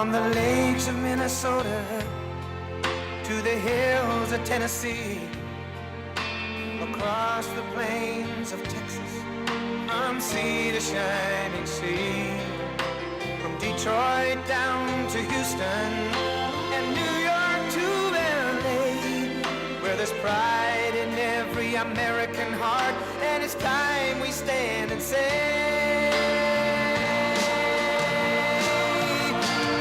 From the lakes of Minnesota to the hills of Tennessee, across the plains of Texas, from sea to shining sea, from Detroit down to Houston and New York to LA, where there's pride in every American heart, and it's time we stand and say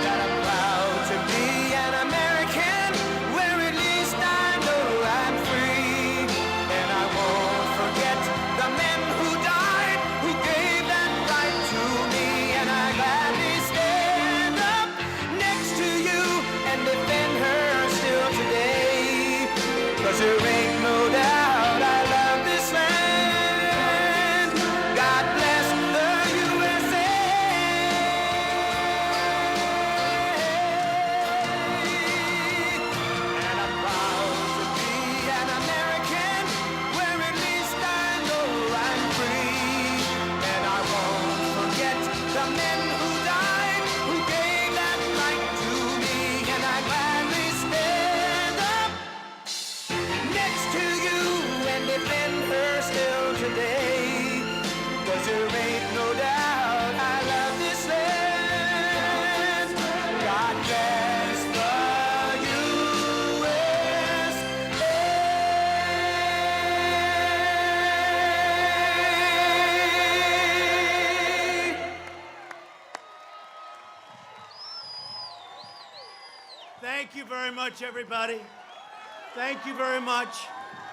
that I'm proud to be an American, where at least I know I'm free, and I won't forget the men who died, who gave that right to me, and I gladly stand up next to you and defend her still today, 'cause there ain't no doubt I love this land. God bless the USA. And I'm proud to be an American, where at least I know I'm free, and I won't forget the men who died, who gave that right to me, and I gladly stand up next to you and defend her still today, 'cause there ain't no doubt I love this land. God bless the USA. Thank you very much, everybody. Thank you very much.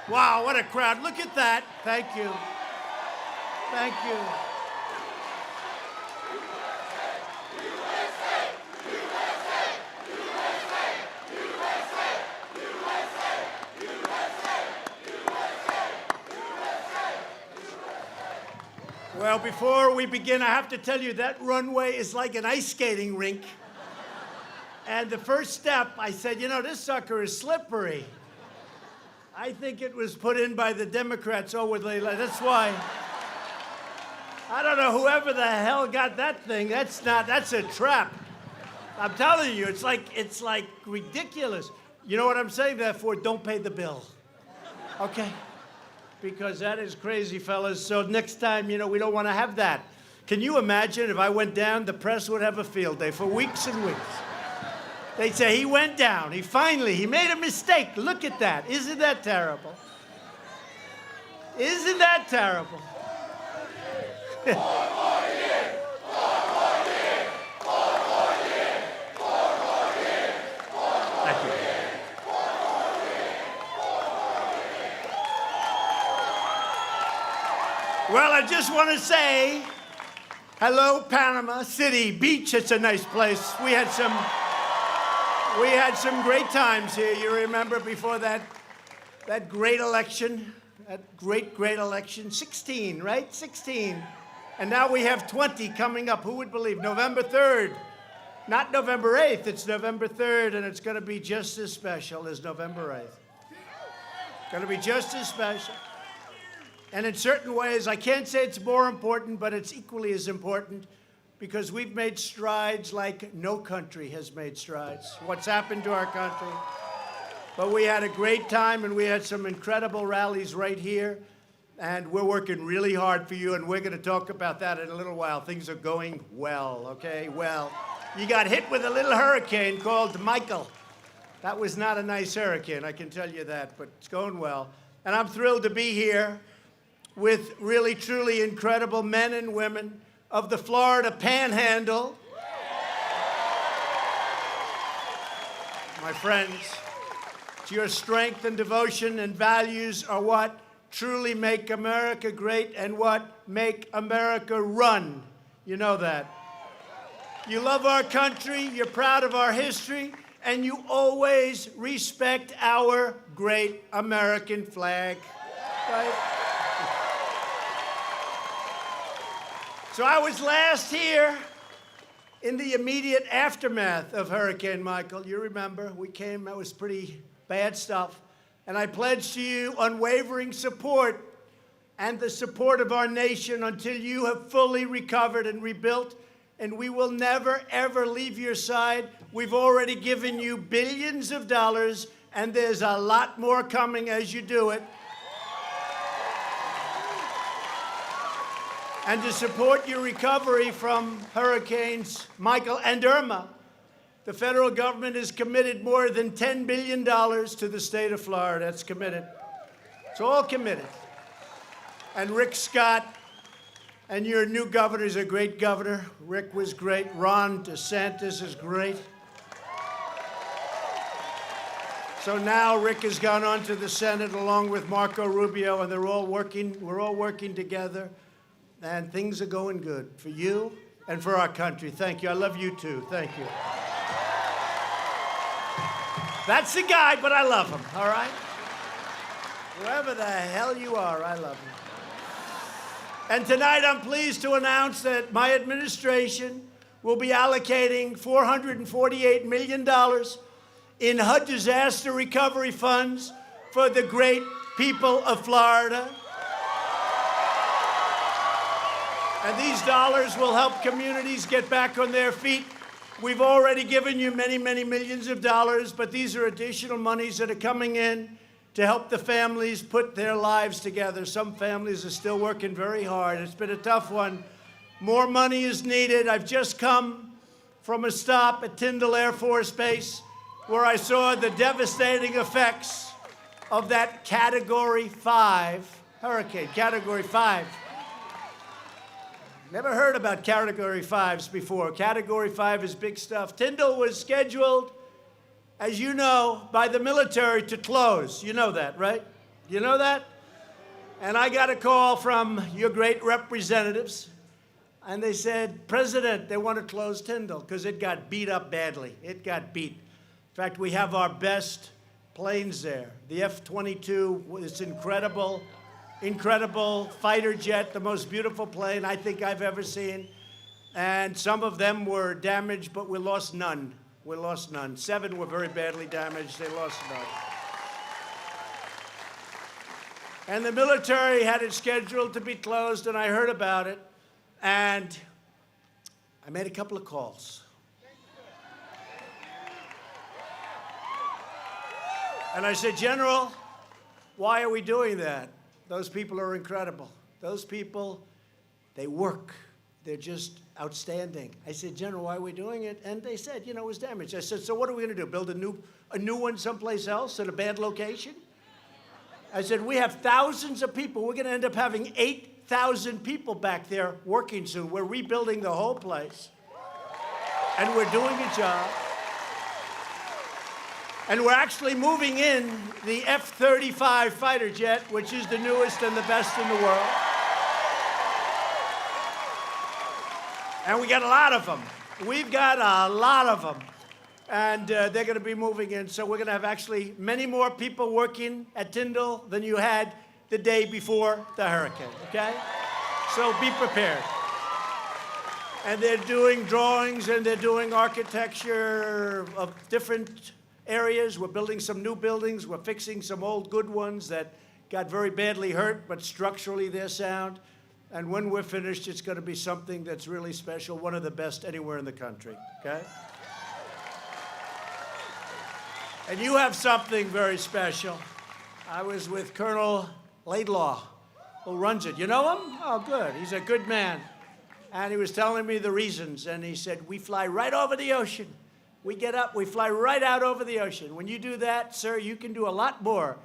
Wow, what a crowd. Look at that. Thank you. Thank you. Well, before we begin, I have to tell you that runway is like an ice skating rink. And the first step, I said, you know, this sucker is slippery. I think it was put in by the Democrats. That's why. I don't know, whoever the hell got that thing, that's a trap. I'm telling you, it's like ridiculous. You know what I'm saying that for? Don't pay the bill. Okay? Because that is crazy, fellas. So next time, you know, we don't want to have that. Can you imagine if I went down, the press would have a field day for weeks and weeks. They'd say, he went down. He made a mistake. Look at that. Isn't that terrible? Isn't that terrible? Thank you. Well, I just want to say, hello, Panama City Beach. It's a nice place. We had some great times here. You remember before that great election, that great election, 16, right? 16. And now we have 20 coming up. Who would believe? November 3rd. Not November 8th, it's November 3rd, and it's going to be just as special as November 8th. Going to be just as special. And in certain ways, I can't say it's more important, but it's equally as important, because we've made strides like no country has made strides. What's happened to our country? But we had a great time, and we had some incredible rallies right here, and we're working really hard for you, and we're going to talk about that in a little while. Things are going well, okay? Well, you got hit with a little hurricane called Michael. That was not a nice hurricane, I can tell you that, but it's going well. And I'm thrilled to be here with really, truly incredible men and women of the Florida Panhandle. My friends, it's your strength and devotion and values are what truly make America great and what make America run. You know that. You love our country, you're proud of our history, and you always respect our great American flag. Right? So I was last here in the immediate aftermath of Hurricane Michael. You remember, we came, that was pretty bad stuff. And I pledged to you unwavering support and the support of our nation until you have fully recovered and rebuilt and we will never, ever leave your side. We've already given you billions of dollars, and there's a lot more coming as you do it. And to support your recovery from Hurricanes Michael and Irma, the federal government has committed more than $10 billion to the state of Florida. It's committed. It's all committed. And Rick Scott and your new governor is a great governor. Rick was great. Ron DeSantis is great. So now Rick has gone on to the Senate along with Marco Rubio, and we're all working together. And things are going good for you and for our country. Thank you. I love you too. Thank you. That's the guy, but I love him, all right? Whoever the hell you are, I love him. And tonight I'm pleased to announce that my administration will be allocating $448 million in HUD disaster recovery funds for the great people of Florida. And these dollars will help communities get back on their feet. We've already given you many, many millions of dollars, but these are additional monies that are coming in to help the families put their lives together. Some families are still working very hard. It's been a tough one. More money is needed. I've just come from a stop at Tyndall Air Force Base where I saw the devastating effects of that Category 5 hurricane, Category 5. Never heard about Category 5s before. Category 5 is big stuff. Tyndall was scheduled, as you know, by the military to close. You know that, right? You know that? And I got a call from your great representatives, and they said, President, they want to close Tyndall because it got beat up badly. It got beat. In fact, we have our best planes there. The F-22 is incredible. Incredible fighter jet, the most beautiful plane I think I've ever seen. And some of them were damaged, but we lost none. We lost none. 7 were very badly damaged. They lost none. And the military had it scheduled to be closed, and I heard about it. And I made a couple of calls. And I said, General, why are we doing that? Those people are incredible. Those people, they work. They're just outstanding. I said, General, why are we doing it? And they said, you know, it was damaged. I said, so what are we going to do, build a new one someplace else at a bad location? I said, we have thousands of people. We're going to end up having 8,000 people back there working soon. We're rebuilding the whole place. And we're doing a job. And we're actually moving in the F-35 fighter jet, which is the newest and the best in the world. And we got a lot of them. We've got a lot of them. And they're going to be moving in. So we're going to have actually many more people working at Tyndall than you had the day before the hurricane, okay? So be prepared. And they're doing drawings and they're doing architecture of different areas. We're building some new buildings. We're fixing some old good ones that got very badly hurt, but structurally they're sound. And when we're finished, it's going to be something that's really special, one of the best anywhere in the country, okay? And you have something very special. I was with Colonel Laidlaw, who runs it. You know him? Oh, good. He's a good man. And he was telling me the reasons, and he said, we fly right over the ocean. We get up, we fly right out over the ocean. When you do that, sir, you can do a lot more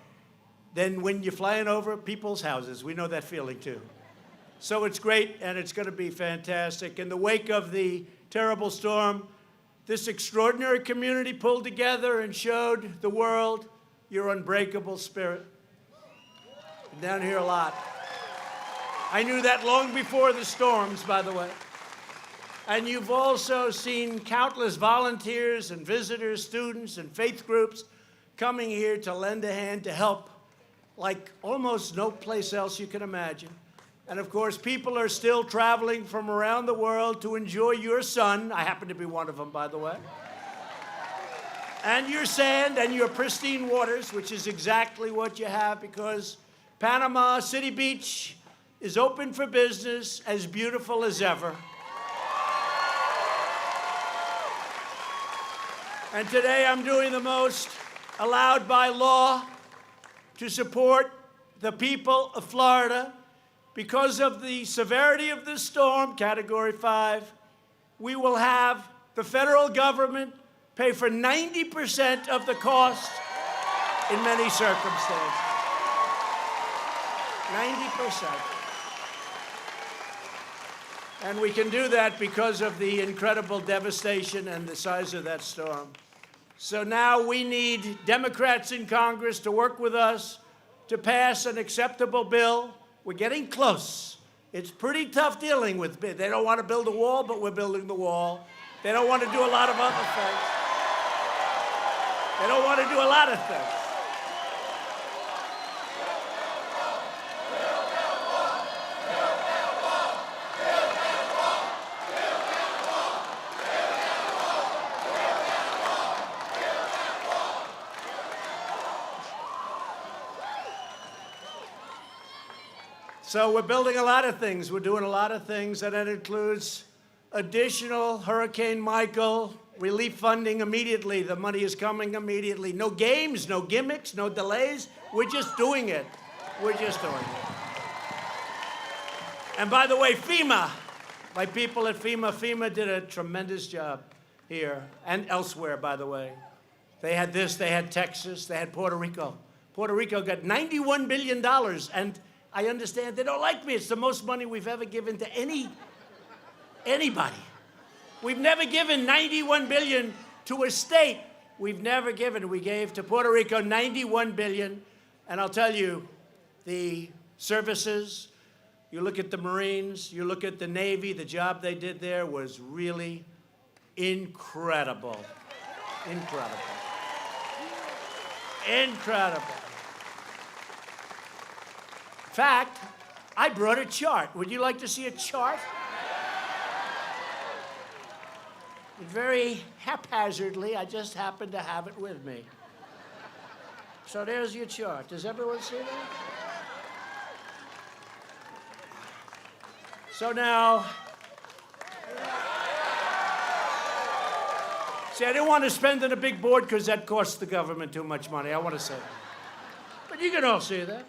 than when you're flying over people's houses. We know that feeling, too. So it's great, and it's going to be fantastic. In the wake of the terrible storm, this extraordinary community pulled together and showed the world your unbreakable spirit. Been down here a lot. I knew that long before the storms, by the way. And you've also seen countless volunteers and visitors, students and faith groups coming here to lend a hand to help like almost no place else you can imagine. And of course, people are still traveling from around the world to enjoy your sun. I happen to be one of them, by the way. And your sand and your pristine waters, which is exactly what you have, because Panama City Beach is open for business, as beautiful as ever. And today I'm doing the most allowed by law to support the people of Florida. Because of the severity of this storm, Category 5, we will have the federal government pay for 90% of the cost in many circumstances. 90%. And we can do that because of the incredible devastation and the size of that storm. So now we need Democrats in Congress to work with us to pass an acceptable bill. We're getting close. It's pretty tough dealing with. They don't want to build a wall, but we're building the wall. They don't want to do a lot of other things. They don't want to do a lot of things. So we're building a lot of things. We're doing a lot of things, and that includes additional Hurricane Michael relief funding immediately. The money is coming immediately. No games, no gimmicks, no delays. We're just doing it. We're just doing it. And by the way, FEMA, my people at FEMA did a tremendous job here and elsewhere, by the way. They had this, they had Texas, they had Puerto Rico. Puerto Rico got $91 billion, and I understand they don't like me. It's the most money we've ever given to anybody. We've never given $91 billion to a state. We gave to Puerto Rico $91 billion. And I'll tell you, the services, you look at the Marines, you look at the Navy, the job they did there was really incredible. Incredible. Incredible. In fact, I brought a chart. Would you like to see a chart? Very haphazardly, I just happen to have it with me. So there's your chart. Does everyone see that? So now, see, I didn't want to spend on a big board because that costs the government too much money. I want to say that. But you can all see that.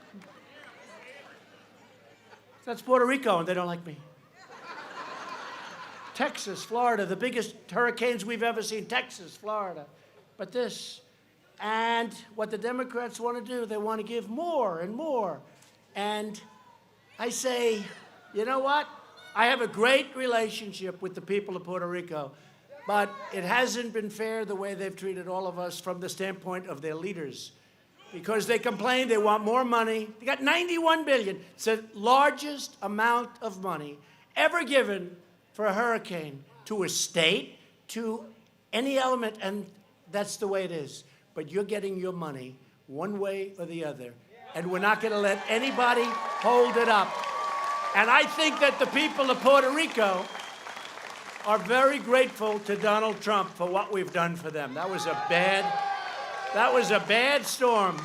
That's Puerto Rico, and they don't like me. Texas, Florida, the biggest hurricanes we've ever seen. Texas, Florida. But this, and what the Democrats want to do, they want to give more and more. And I say, you know what? I have a great relationship with the people of Puerto Rico, but it hasn't been fair the way they've treated all of us from the standpoint of their leaders. Because they complain, they want more money. They got $91 billion. It's the largest amount of money ever given for a hurricane to a state, to any element, and that's the way it is. But you're getting your money one way or the other, and we're not going to let anybody hold it up. And I think that the people of Puerto Rico are very grateful to Donald Trump for what we've done for them. That was a bad storm.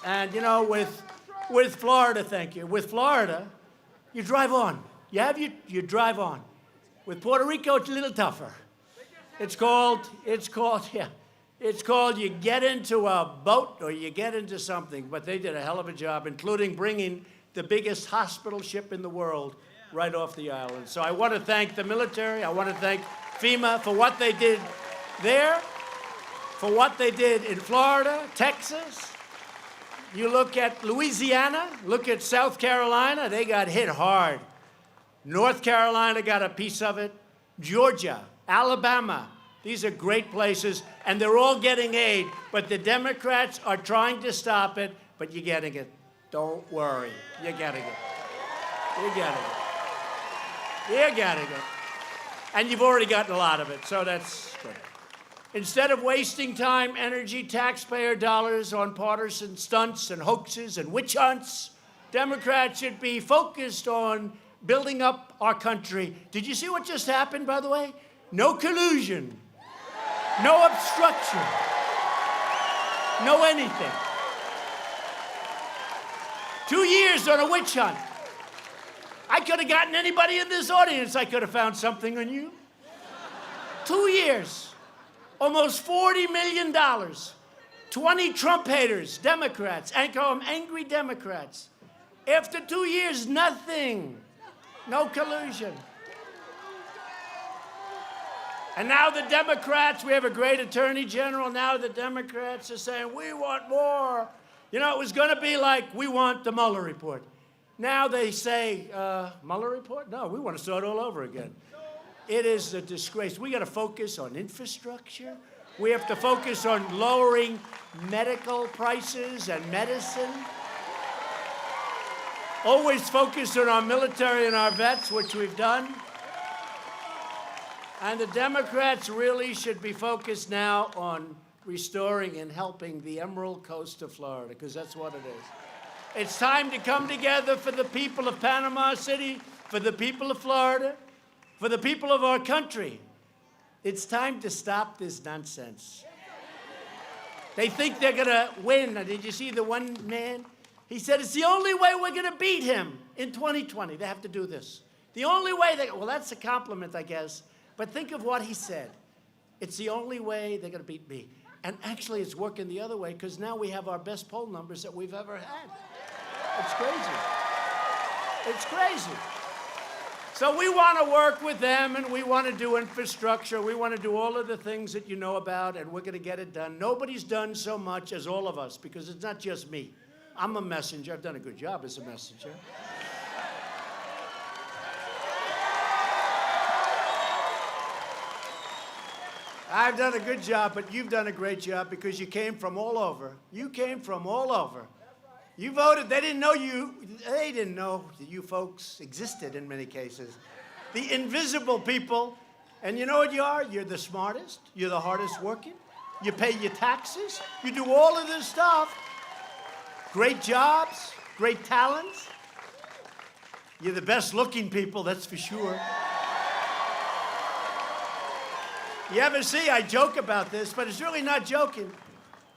And, you know, with Florida, thank you. With Florida, you drive on. You drive on. With Puerto Rico, it's a little tougher. It's called you get into a boat or you get into something. But they did a hell of a job, including bringing the biggest hospital ship in the world right off the island. So I want to thank the military. I want to thank FEMA for what they did there, for what they did in Florida, Texas. You look at Louisiana, look at South Carolina, they got hit hard. North Carolina got a piece of it. Georgia, Alabama, these are great places, and they're all getting aid, but the Democrats are trying to stop it, but you're getting it. Don't worry, you're getting it. You're getting it. You're getting it. And you've already gotten a lot of it, so that's good. Instead of wasting time, energy, taxpayer dollars on partisan stunts and hoaxes and witch hunts, Democrats should be focused on building up our country. Did you see what just happened, by the way? No collusion, no obstruction, no anything. 2 years on a witch hunt. I could have gotten anybody in this audience. I could have found something on you. 2 years. Almost $40 million. 20 Trump haters, Democrats, and call them angry Democrats. After 2 years, nothing. No collusion. And now the Democrats, we have a great attorney general, now the Democrats are saying, we want more. You know, it was going to be like, we want the Mueller report. Now they say, Mueller report? No, we want to start all over again. It is a disgrace. We got to focus on infrastructure. We have to focus on lowering medical prices and medicine. Always focus on our military and our vets, which we've done. And the Democrats really should be focused now on restoring and helping the Emerald Coast of Florida, because that's what it is. It's time to come together for the people of Panama City, for the people of Florida, for the people of our country. It's time to stop this nonsense. They think they're going to win. Did you see the one man? He said, it's the only way we're going to beat him in 2020. They have to do this. The only way well, that's a compliment, I guess. But think of what he said. It's the only way they're going to beat me. And actually, it's working the other way, because now we have our best poll numbers that we've ever had. It's crazy. It's crazy. So we want to work with them, and we want to do infrastructure. We want to do all of the things that you know about, and we're going to get it done. Nobody's done so much as all of us, because it's not just me. I'm a messenger. I've done a good job as a messenger. I've done a good job, but you've done a great job because you came from all over. You came from all over. You voted. They didn't know you. They didn't know that you folks existed in many cases. The invisible people. And you know what you are? You're the smartest. You're the hardest working. You pay your taxes. You do all of this stuff. Great jobs, great talents. You're the best looking people, that's for sure. You ever see, I joke about this, but it's really not joking.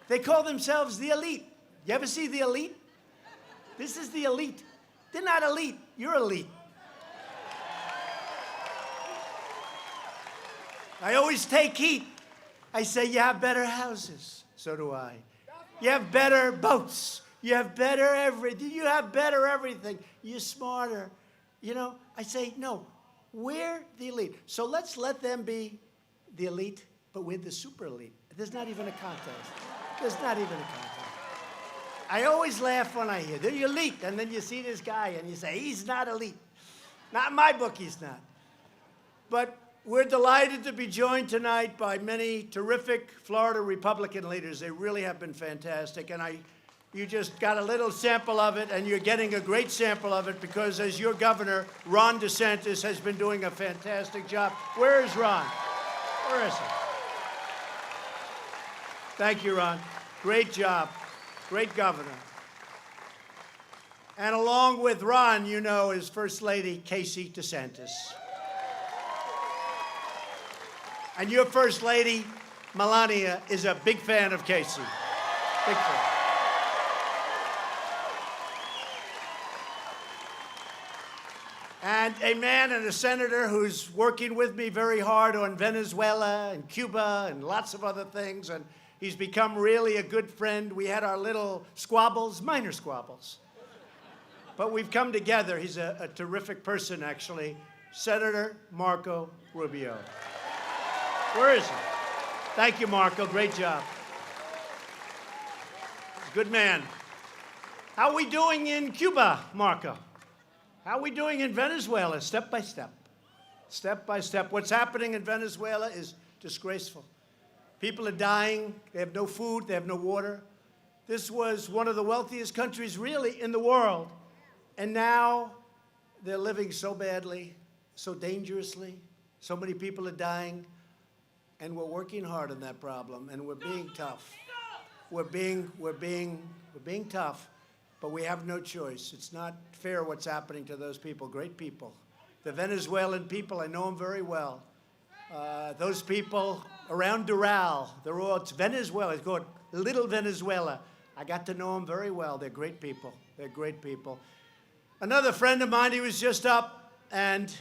They call themselves the elite. You ever see the elite? This is the elite. They're not elite, you're elite. I always take heat. I say, you have better houses. So do I. You have better boats. You have better everything. You have better everything. You're smarter. You know, I say, no, we're the elite. So let's let them be the elite, but we're the super elite. There's not even a contest. There's not even a contest. I always laugh when I hear, they're the elite, and then you see this guy, and you say, he's not elite. Not in my book, he's not. But we're delighted to be joined tonight by many terrific Florida Republican leaders. They really have been fantastic, and you just got a little sample of it, and you're getting a great sample of it because as your governor, Ron DeSantis, has been doing a fantastic job. Where is Ron? Where is he? Thank you, Ron. Great job. Great governor. And along with Ron, you know, is First Lady Casey DeSantis. And your First Lady, Melania, is a big fan of Casey. Big fan. And a man and a senator who's working with me very hard on Venezuela and Cuba and lots of other things, and he's become really a good friend. We had our little squabbles, minor squabbles. But we've come together. He's a terrific person, actually. Senator Marco Rubio. Where is he? Thank you, Marco. Great job. Good man. How are we doing in Cuba, Marco? How are we doing in Venezuela, step by step? Step by step. What's happening in Venezuela is disgraceful. People are dying. They have no food. They have no water. This was one of the wealthiest countries, really, in the world. And now they're living so badly, so dangerously. So many people are dying. And we're working hard on that problem. And we're being tough. We're being tough. But we have no choice. It's not fair what's happening to those people, great people. The Venezuelan people, I know them very well. Those people around Doral, it's Venezuela, it's called Little Venezuela. I got to know them very well. They're great people. They're great people. Another friend of mine, he was just up, and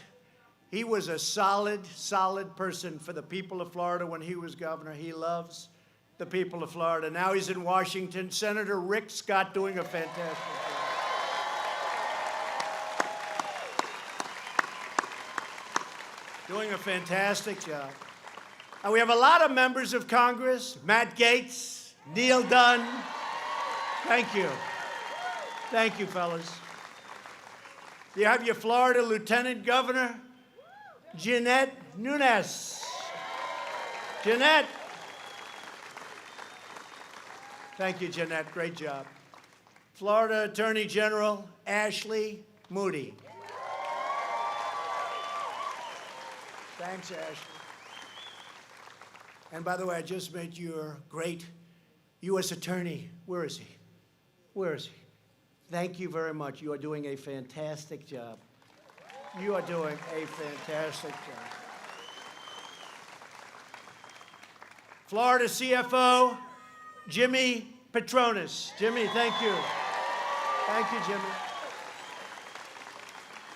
He was a solid, solid person for the people of Florida when he was governor. He loves the people of Florida. Now he's in Washington. Senator Rick Scott doing a fantastic job. Doing a fantastic job. And we have a lot of members of Congress. Matt Gaetz, Neil Dunn. Thank you. Thank you, fellas. You have your Florida Lieutenant Governor, Jeanette Nunes. Jeanette. Thank you, Jeanette. Great job. Florida Attorney General Ashley Moody. Thanks, Ashley. And by the way, I just met your great U.S. Attorney. Where is he? Where is he? Thank you very much. You are doing a fantastic job. You are doing a fantastic job. Florida CFO, Jimmy Petronis. Jimmy, thank you. Thank you, Jimmy.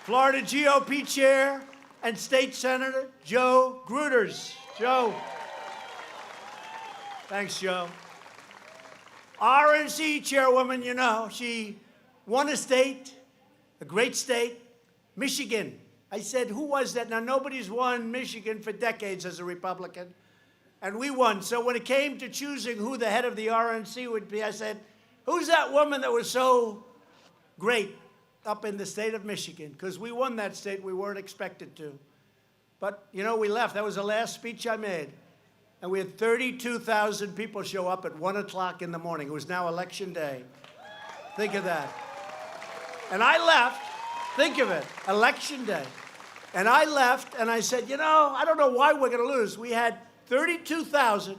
Florida GOP Chair and State Senator Joe Gruters. Joe. Thanks, Joe. RNC Chairwoman, you know, she won a state, a great state, Michigan. I said, who was that? Now, nobody's won Michigan for decades as a Republican, and we won. So when it came to choosing who the head of the RNC would be, I said, who's that woman that was so great up in the state of Michigan? Because we won that state. We weren't expected to. But, you know, we left. That was the last speech I made. And we had 32,000 people show up at 1 o'clock in the morning. It was now election day. Think of that. And I left. Think of it. Election day. And I left, and I said, you know, I don't know why we're going to lose. We had 32,000.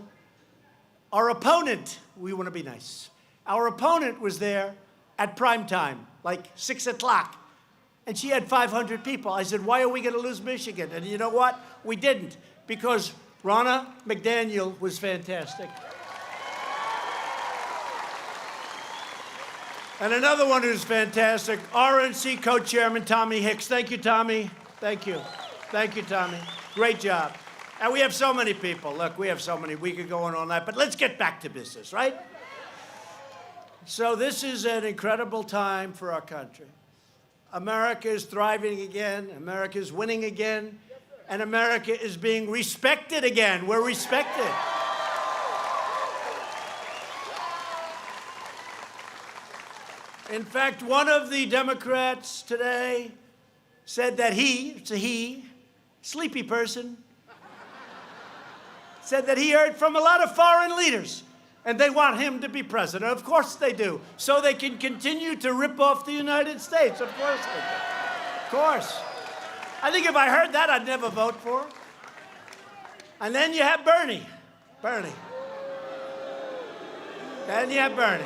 Our opponent, we want to be nice. Our opponent was there at prime time, like 6 o'clock. And she had 500 people. I said, why are we going to lose Michigan? And you know what? We didn't, because Ronna McDaniel was fantastic. And another one who's fantastic, RNC co-chairman Tommy Hicks. Thank you, Tommy. Thank you. Thank you, Tommy. Great job. And we have so many people. Look, we have so many. We could go on all night, but let's get back to business, right? So this is an incredible time for our country. America is thriving again. America is winning again. And America is being respected again. We're respected. In fact, one of the Democrats today said that it's a he, sleepy person, said that he heard from a lot of foreign leaders, and they want him to be president. Of course they do, so they can continue to rip off the United States. Of course they do. Of course. I think if I heard that, I'd never vote for him. And then you have Bernie. Then you have Bernie.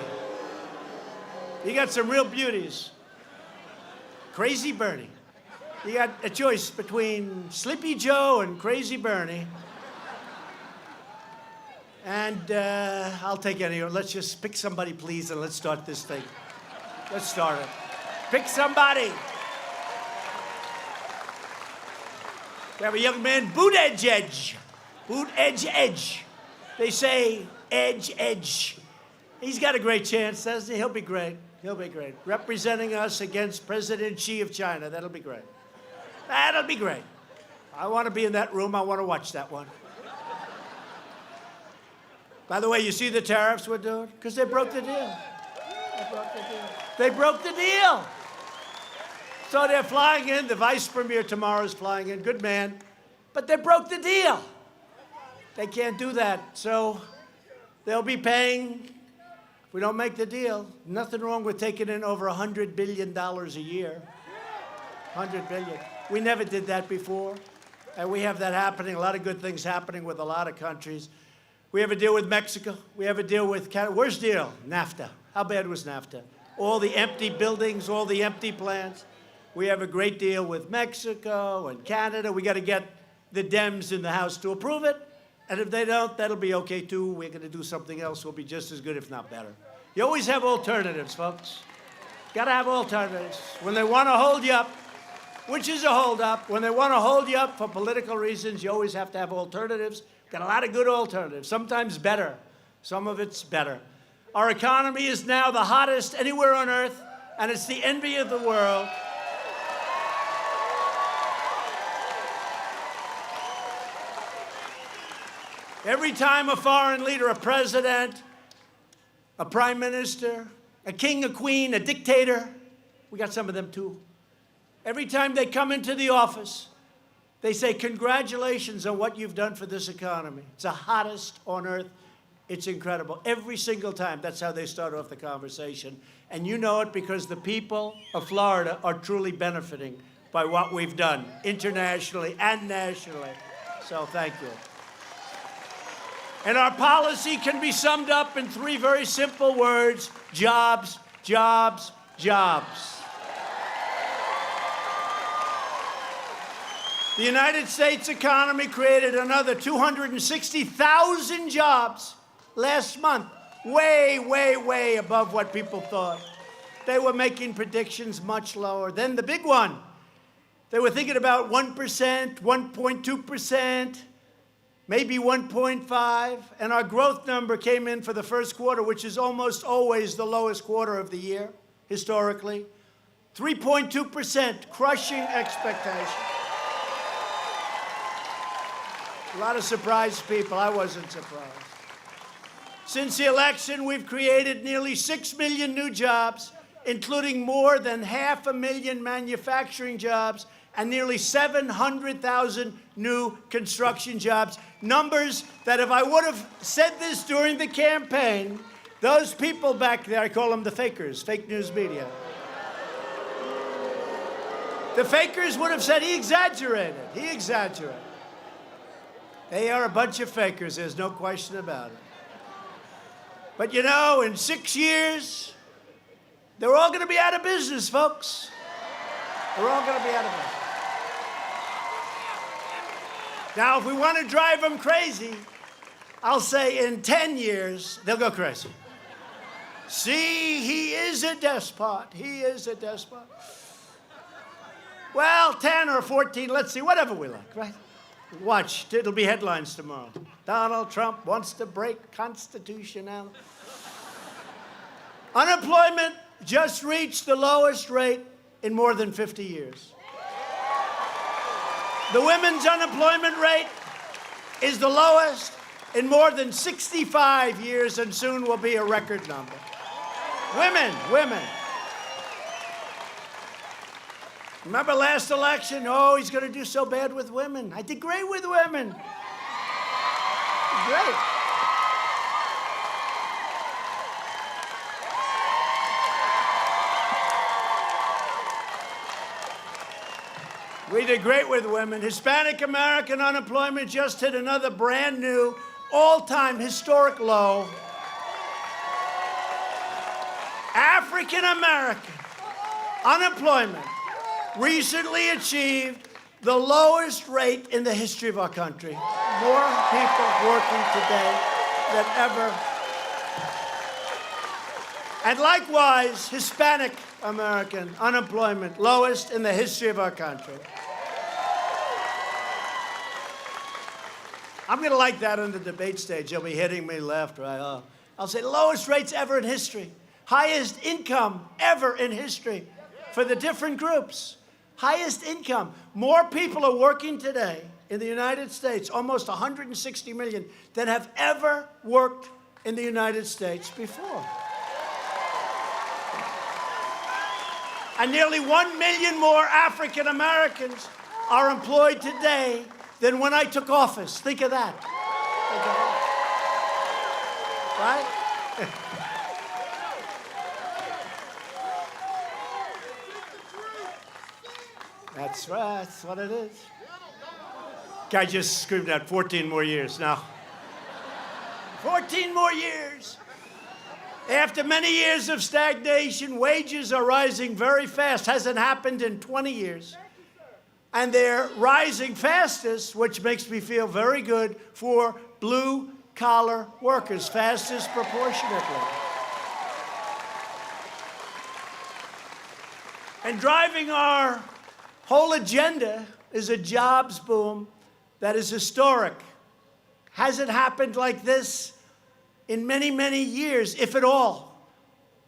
You got some real beauties. Crazy Bernie. You got a choice between Sleepy Joe and Crazy Bernie. And I'll take any of them. Let's just pick somebody, please, and let's start this thing. Let's start it. Pick somebody. We have a young man, Boot Edge. They say edge. He's got a great chance, doesn't he? He'll be great. He'll be great. Representing us against President Xi of China. That'll be great. That'll be great. I want to be in that room. I want to watch that one. By the way, you see the tariffs we're doing? Because they broke the deal. They broke the deal. So they're flying in. The vice premier tomorrow is flying in. Good man. But they broke the deal. They can't do that. So they'll be paying, if we don't make the deal, nothing wrong with taking in over $100 billion a year. $100 billion. We never did that before. And we have that happening. A lot of good things happening with a lot of countries. We have a deal with Mexico. We have a deal with Canada. Worst deal? NAFTA. How bad was NAFTA? All the empty buildings, all the empty plants. We have a great deal with Mexico and Canada. We got to get the Dems in the House to approve it. And if they don't, that'll be okay too. We're going to do something else. We'll be just as good, if not better. You always have alternatives, folks. Got to have alternatives. When they want to hold you up, which is a holdup. When they want to hold you up for political reasons, you always have to have alternatives. Got a lot of good alternatives, sometimes better. Some of it's better. Our economy is now the hottest anywhere on earth, and it's the envy of the world. Every time a foreign leader, a president, a prime minister, a king, a queen, a dictator, we got some of them too. Every time they come into the office, they say, congratulations on what you've done for this economy. It's the hottest on earth. It's incredible. Every single time, that's how they start off the conversation. And you know it because the people of Florida are truly benefiting by what we've done internationally and nationally. So thank you. And our policy can be summed up in 3 very simple words: jobs, jobs, jobs. The United States economy created another 260,000 jobs last month, way, way, way above what people thought. They were making predictions much lower. Then the big one, they were thinking about 1%, 1.2%, maybe 1.5%, and our growth number came in for the first quarter, which is almost always the lowest quarter of the year, historically. 3.2%, crushing expectations. A lot of surprised people. I wasn't surprised. Since the election, we've created nearly 6 million new jobs, including more than 500,000 manufacturing jobs and nearly 700,000 new construction jobs. Numbers that if I would have said this during the campaign, those people back there, I call them the fakers, fake news media. The fakers would have said he exaggerated. He exaggerated. They are a bunch of fakers, there's no question about it. But you know, in 6 years, they're all going to be out of business, folks. They're all going to be out of business. Now, if we want to drive them crazy, I'll say in 10 years, they'll go crazy. See, he is a despot. He is a despot. Well, 10 or 14, let's see, whatever we like, right? Watch, it'll be headlines tomorrow. Donald Trump wants to break constitutionality. Unemployment just reached the lowest rate in more than 50 years. The women's unemployment rate is the lowest in more than 65 years and soon will be a record number. Women. Remember last election? Oh, he's going to do so bad with women. I did great with women. Great. We did great with women. Hispanic American unemployment just hit another brand new, all-time historic low. African American unemployment recently achieved the lowest rate in the history of our country. More people working today than ever. And likewise, Hispanic American unemployment, lowest in the history of our country. I'm going to like that on the debate stage. They'll be hitting me left, right. I'll say lowest rates ever in history. Highest income ever in history for the different groups. Highest income. More people are working today in the United States, almost 160 million, than have ever worked in the United States before. And nearly 1 million more African Americans are employed today than when I took office. Think of that. Right? That's right. That's what it is. Guy just screamed out 14 more years. Now, 14 more years. After many years of stagnation, wages are rising very fast. Hasn't happened in 20 years. And they're rising fastest, which makes me feel very good, for blue-collar workers, fastest proportionately. And driving our whole agenda is a jobs boom that is historic. Hasn't happened like this in many, many years, if at all.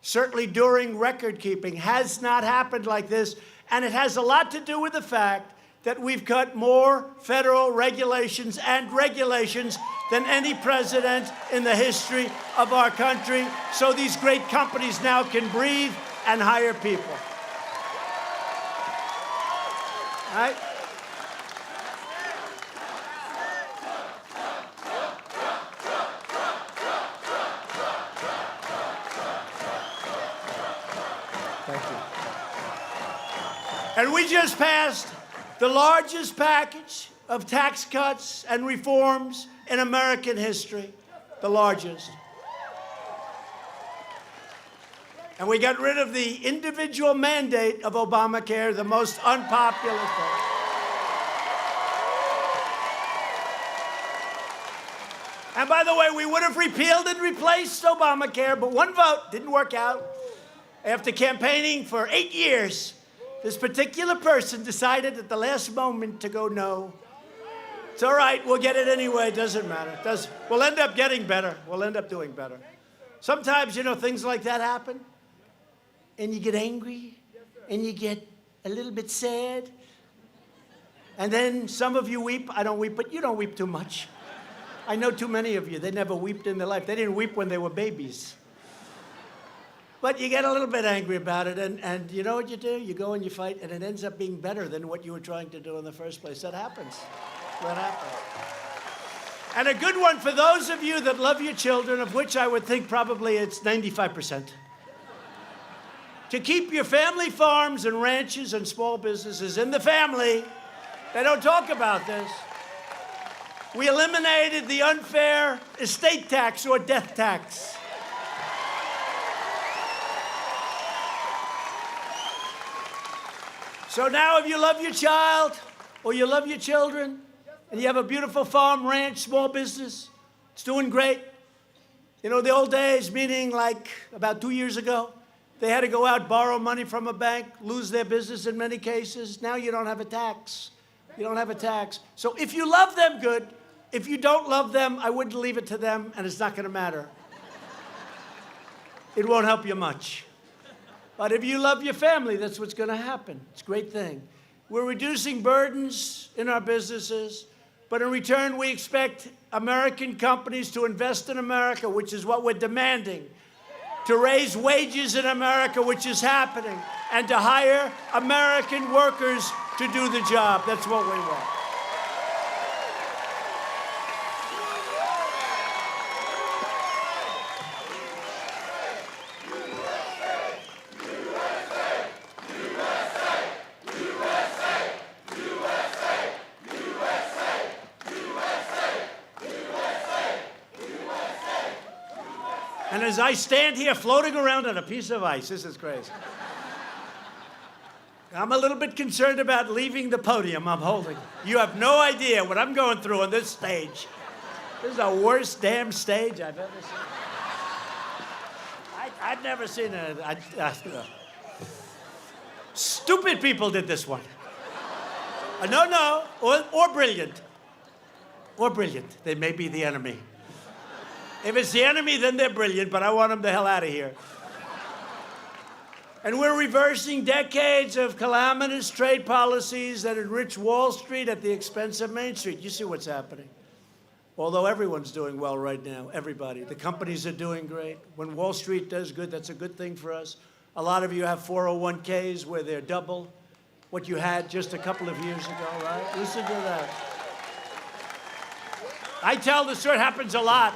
Certainly during record keeping, has not happened like this. And it has a lot to do with the fact that we've cut more federal regulations and regulations than any president in the history of our country. So these great companies now can breathe and hire people. All right? Thank you. And we just passed the largest package of tax cuts and reforms in American history, the largest. And we got rid of the individual mandate of Obamacare, the most unpopular thing. And by the way, we would have repealed and replaced Obamacare, but one vote didn't work out. After campaigning for 8 years, this particular person decided at the last moment to go no. It's all right, we'll get it anyway, doesn't matter. We'll end up getting better. We'll end up doing better. Sometimes, you know, things like that happen, and you get angry, and you get a little bit sad, and then some of you weep. I don't weep, but you don't weep too much. I know too many of you. They never wept in their life. They didn't weep when they were babies. But you get a little bit angry about it, and you know what you do? You go and you fight, and it ends up being better than what you were trying to do in the first place. That happens. That happens. And a good one for those of you that love your children, of which I would think probably it's 95%. To keep your family farms and ranches and small businesses in the family. They don't talk about this. We eliminated the unfair estate tax or death tax. So now if you love your child or you love your children and you have a beautiful farm, ranch, small business, it's doing great. You know, the old days, meaning like about 2 years ago, they had to go out, borrow money from a bank, lose their business in many cases. Now you don't have a tax. You don't have a tax. So if you love them, good. If you don't love them, I wouldn't leave it to them, and it's not going to matter. It won't help you much. But if you love your family, that's what's going to happen. It's a great thing. We're reducing burdens in our businesses, but in return, we expect American companies to invest in America, which is what we're demanding, to raise wages in America, which is happening, and to hire American workers to do the job. That's what we want. And as I stand here floating around on a piece of ice, this is crazy. I'm a little bit concerned about leaving the podium I'm holding. You have no idea what I'm going through on this stage. This is the worst damn stage I've ever seen. I've never seen it. Stupid people did this one. No, or brilliant. Or brilliant. They may be the enemy. If it's the enemy, then they're brilliant, but I want them the hell out of here. And we're reversing decades of calamitous trade policies that enrich Wall Street at the expense of Main Street. You see what's happening. Although everyone's doing well right now, everybody. The companies are doing great. When Wall Street does good, that's a good thing for us. A lot of you have 401ks where they're double what you had just a couple of years ago, right? Listen to that. I tell the story, it happens a lot.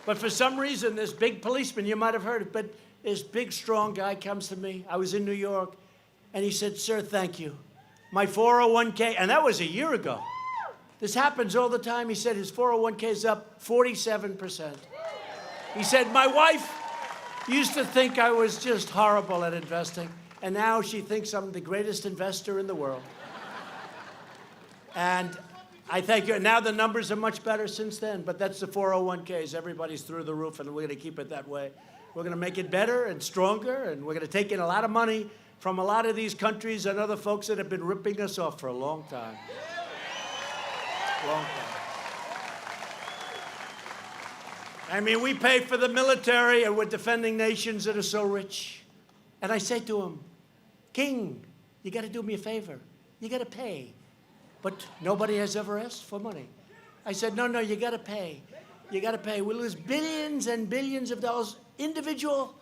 But for some reason, this big policeman, you might have heard it, but this big, strong guy comes to me. I was in New York, and he said, "Sir, thank you. My 401k," and that was a year ago. This happens all the time. He said his 401k is up 47%. He said, "My wife used to think I was just horrible at investing, and now she thinks I'm the greatest investor in the world." And I thank you. Now the numbers are much better since then, but that's the 401ks. Everybody's through the roof, and we're going to keep it that way. We're going to make it better and stronger, and we're going to take in a lot of money from a lot of these countries and other folks that have been ripping us off for a long time. Long time. I mean, we pay for the military and we're defending nations that are so rich. And I say to him, King, you got to do me a favor. You got to pay. But nobody has ever asked for money. I said, no, you got to pay. You got to pay. We lose billions and billions of dollars, individual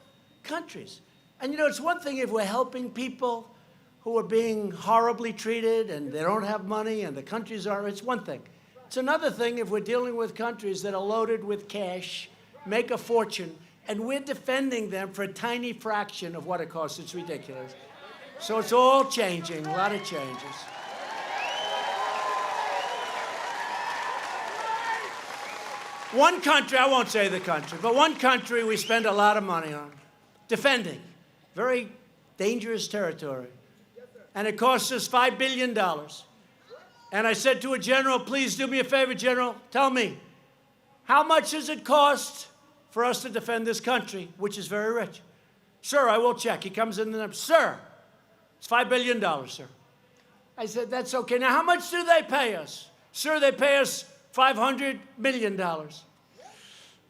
countries. And you know, it's one thing if we're helping people who are being horribly treated and they don't have money and the countries are, it's one thing. It's another thing if we're dealing with countries that are loaded with cash, make a fortune, and we're defending them for a tiny fraction of what it costs. It's ridiculous. So it's all changing, a lot of changes. One country, I won't say the country, but one country we spend a lot of money on, defending, very dangerous territory. And it costs us $5 billion. And I said to a general, please do me a favor, General, tell me, how much does it cost for us to defend this country, which is very rich? Sir, I will check. He comes in and, sir, it's $5 billion, sir. I said, that's okay. Now, how much do they pay us? Sir, they pay us $500 million.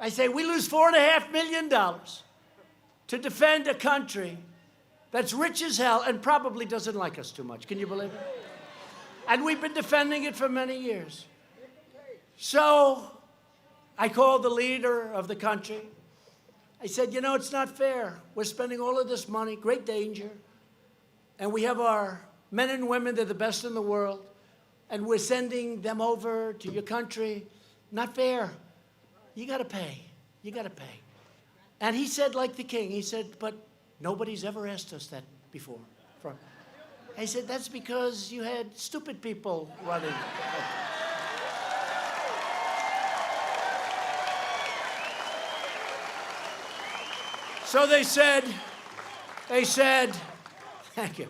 I say, we lose $4.5 million to defend a country that's rich as hell and probably doesn't like us too much. Can you believe it? And we've been defending it for many years. So I called the leader of the country. I said, you know, it's not fair. We're spending all of this money, great danger, and we have our men and women, they're the best in the world, and we're sending them over to your country. Not fair. You got to pay. You got to pay. And he said, like the king, he said, but nobody's ever asked us that before. I said, that's because you had stupid people running. So they said, thank you.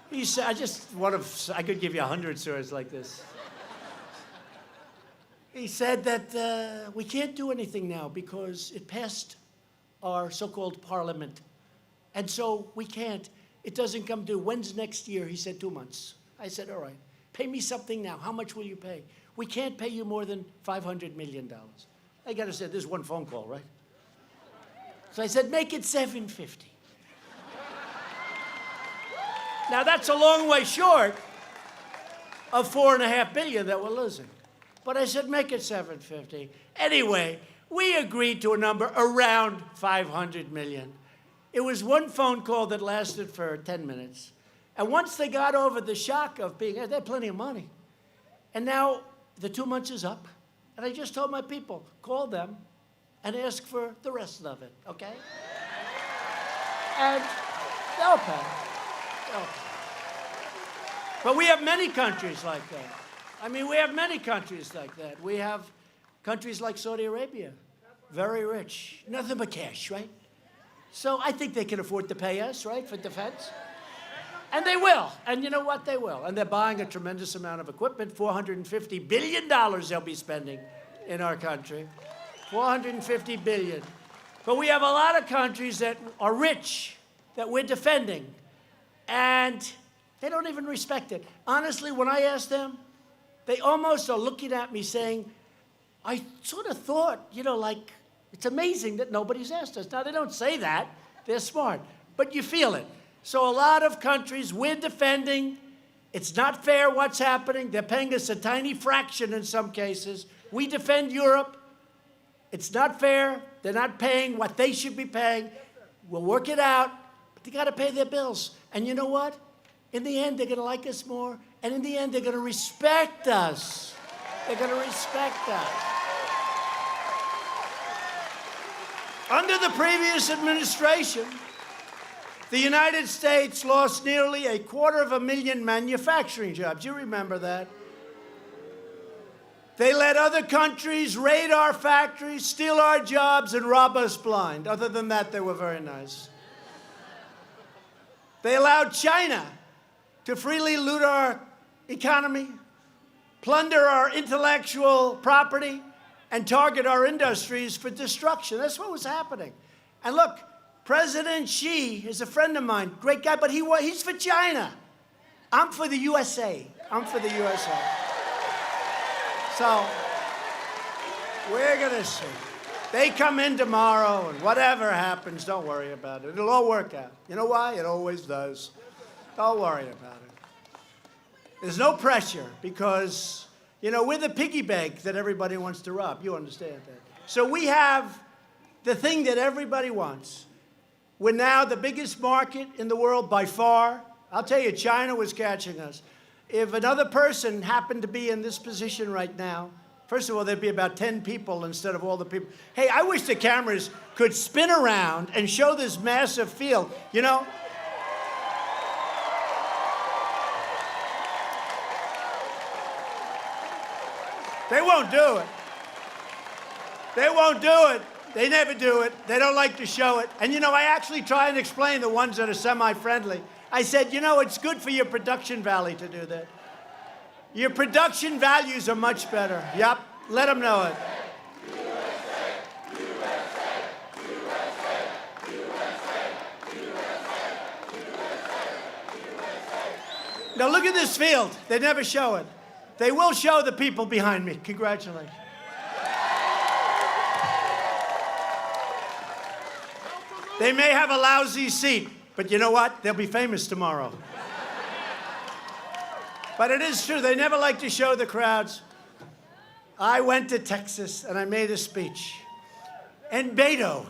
He said, I could give you 100 stories like this. He said that we can't do anything now because it passed our so-called parliament. And so we can't. It doesn't come due. When's next year? He said 2 months. I said, all right, pay me something now. How much will you pay? We can't pay you more than $500 million. I got to say, this is one phone call, right? So I said, make it $750. Now, that's a long way short of $4.5 billion that we're losing. But I said, make it $750. Anyway, we agreed to a number around $500 million. It was one phone call that lasted for 10 minutes. And once they got over the shock of being, they had plenty of money. And now the 2 months is up. And I just told my people, call them and ask for the rest of it, okay? And they'll pay. They'll pay. But we have many countries like that. I mean, we have many countries like that. We have countries like Saudi Arabia, very rich, nothing but cash, right? So I think they can afford to pay us, right, for defense. And they will. And you know what? They will. And they're buying a tremendous amount of equipment, $450 billion they'll be spending in our country. $450 billion. But we have a lot of countries that are rich, that we're defending. And they don't even respect it. Honestly, when I ask them, they almost are looking at me saying, I sort of thought, you know, like, it's amazing that nobody's asked us. Now, they don't say that. They're smart. But you feel it. So a lot of countries we're defending. It's not fair what's happening. They're paying us a tiny fraction in some cases. We defend Europe. It's not fair. They're not paying what they should be paying. We'll work it out. But they got to pay their bills. And you know what? In the end, they're going to like us more. And in the end, they're going to respect us. They're going to respect us. Under the previous administration, the United States lost nearly 250,000 manufacturing jobs. You remember that. They let other countries raid our factories, steal our jobs, and rob us blind. Other than that, they were very nice. They allowed China to freely loot our economy, plunder our intellectual property, and target our industries for destruction. That's what was happening. And look, President Xi is a friend of mine, great guy, but he's for China. I'm for the USA. I'm for the USA. So we're going to see. They come in tomorrow, and whatever happens, don't worry about it. It'll all work out. You know why? It always does. Don't worry about it. There's no pressure because, you know, we're the piggy bank that everybody wants to rob. You understand that? So we have the thing that everybody wants. We're now the biggest market in the world by far. I'll tell you, China was catching us. If another person happened to be in this position right now, first of all, there'd be about 10 people instead of all the people. Hey, I wish the cameras could spin around and show this massive field, you know? They won't do it. They won't do it. They never do it. They don't like to show it. And, you know, I actually try and explain the ones that are semi-friendly. I said, you know, it's good for your production value to do that. Your production values are much better. Yep, let them know it. Now look at this field. They never show it. They will show the people behind me. Congratulations. They may have a lousy seat, but you know what? They'll be famous tomorrow. But it is true, they never like to show the crowds. I went to Texas and I made a speech. And Beto,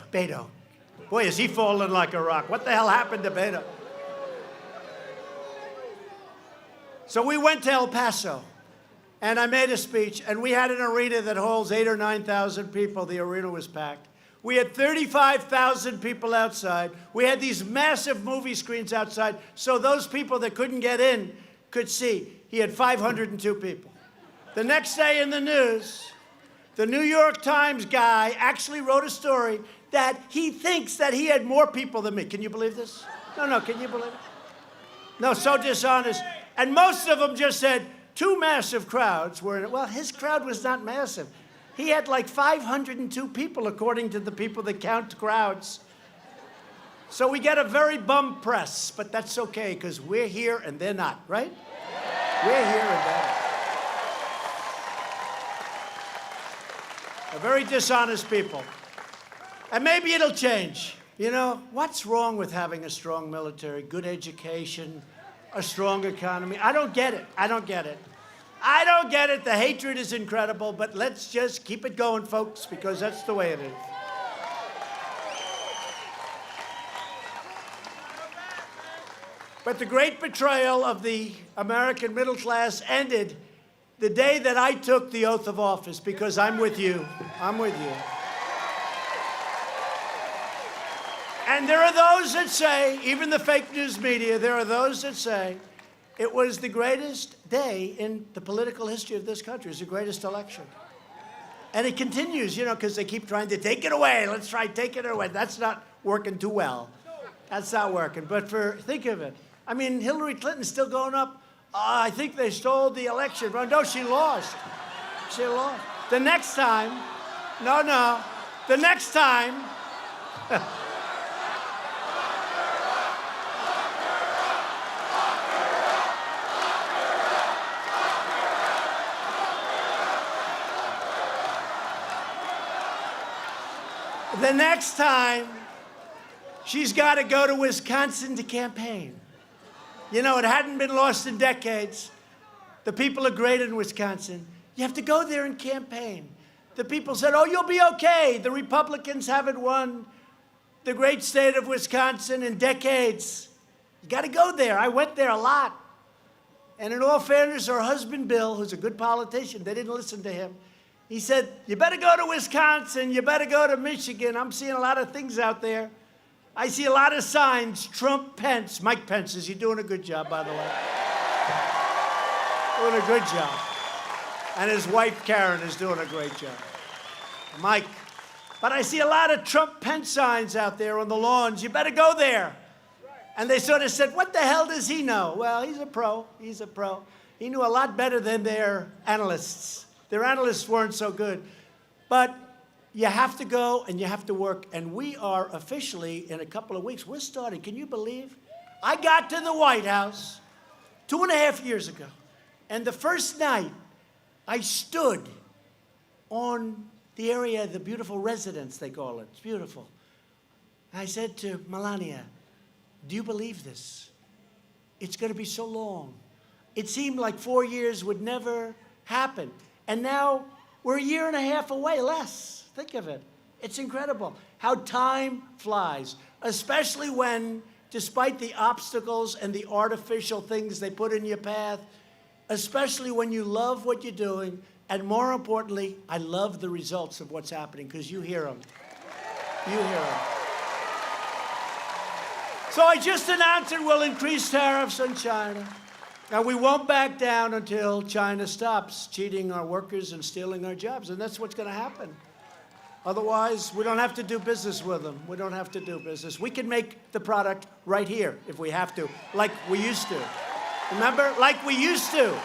boy, is he falling like a rock. What the hell happened to Beto? So we went to El Paso and I made a speech and we had an arena that holds 8,000 or 9,000 people. The arena was packed. We had 35,000 people outside. We had these massive movie screens outside so those people that couldn't get in could see. He had 502 people. The next day in the news, the New York Times guy actually wrote a story that he thinks that he had more people than me. Can you believe this? No, can you believe it? No, so dishonest. And most of them just said, two massive crowds were in it. Well, his crowd was not massive. He had like 502 people, according to the people that count crowds. So we get a very bum press, but that's okay, because we're here and they're not, right? We're here and they're not. They're very dishonest people. And maybe it'll change. You know, what's wrong with having a strong military, good education, a strong economy? I don't get it. I don't get it. I don't get it. The hatred is incredible, but let's just keep it going, folks, because that's the way it is. But the great betrayal of the American middle class ended the day that I took the oath of office, because I'm with you. I'm with you. And there are those that say, even the fake news media, there are those that say, it was the greatest day in the political history of this country. It was the greatest election. And it continues, you know, because they keep trying to take it away. Let's try take it away. That's not working too well. That's not working. But think of it. I mean, Hillary Clinton's still going up. I think they stole the election. No, she lost. She lost. The next time, the next time, the next time, she's got to go to Wisconsin to campaign. You know, it hadn't been lost in decades. The people are great in Wisconsin. You have to go there and campaign. The people said, oh, you'll be okay. The Republicans haven't won the great state of Wisconsin in decades. You got to go there. I went there a lot. And in all fairness, her husband, Bill, who's a good politician, they didn't listen to him. He said, you better go to Wisconsin, you better go to Michigan. I'm seeing a lot of things out there. I see a lot of signs, Trump, Pence. Mike Pence, is he doing a good job, by the way? Doing a good job. And his wife, Karen, is doing a great job. Mike. But I see a lot of Trump, Pence signs out there on the lawns. You better go there. And they sort of said, what the hell does he know? Well, he's a pro. He's a pro. He knew a lot better than their analysts. Their analysts weren't so good. But You have to go and you have to work. And we are officially, in a couple of weeks, we're starting. Can you believe? I got to the White House 2.5 years ago. And the first night, I stood on the area, the beautiful residence, they call it. It's beautiful. I said to Melania, do you believe this? It's going to be so long. It seemed like 4 years would never happen. And now we're 1.5 years away, less. Think of it. It's incredible how time flies, especially when, despite the obstacles and the artificial things they put in your path, especially when you love what you're doing, and more importantly, I love the results of what's happening, because you hear them. You hear them. So I just announced it will increase tariffs on China. And we won't back down until China stops cheating our workers and stealing our jobs. And that's what's going to happen. Otherwise, we don't have to do business with them. We don't have to do business. We can make the product right here if we have to, like we used to. Remember? Like we used to.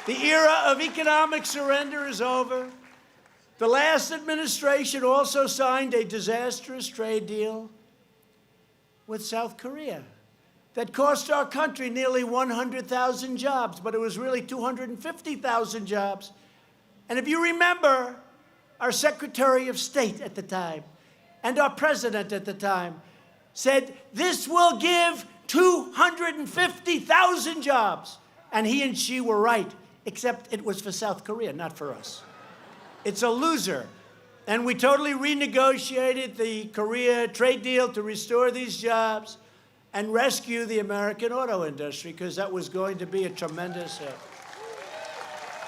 The era of economic surrender is over. The last administration also signed a disastrous trade deal with South Korea that cost our country nearly 100,000 jobs, but it was really 250,000 jobs. And if you remember, our Secretary of State at the time and our President at the time said, this will give 250,000 jobs. And he and she were right, except it was for South Korea, not for us. It's a loser. And we totally renegotiated the Korea trade deal to restore these jobs and rescue the American auto industry, because that was going to be a tremendous hit.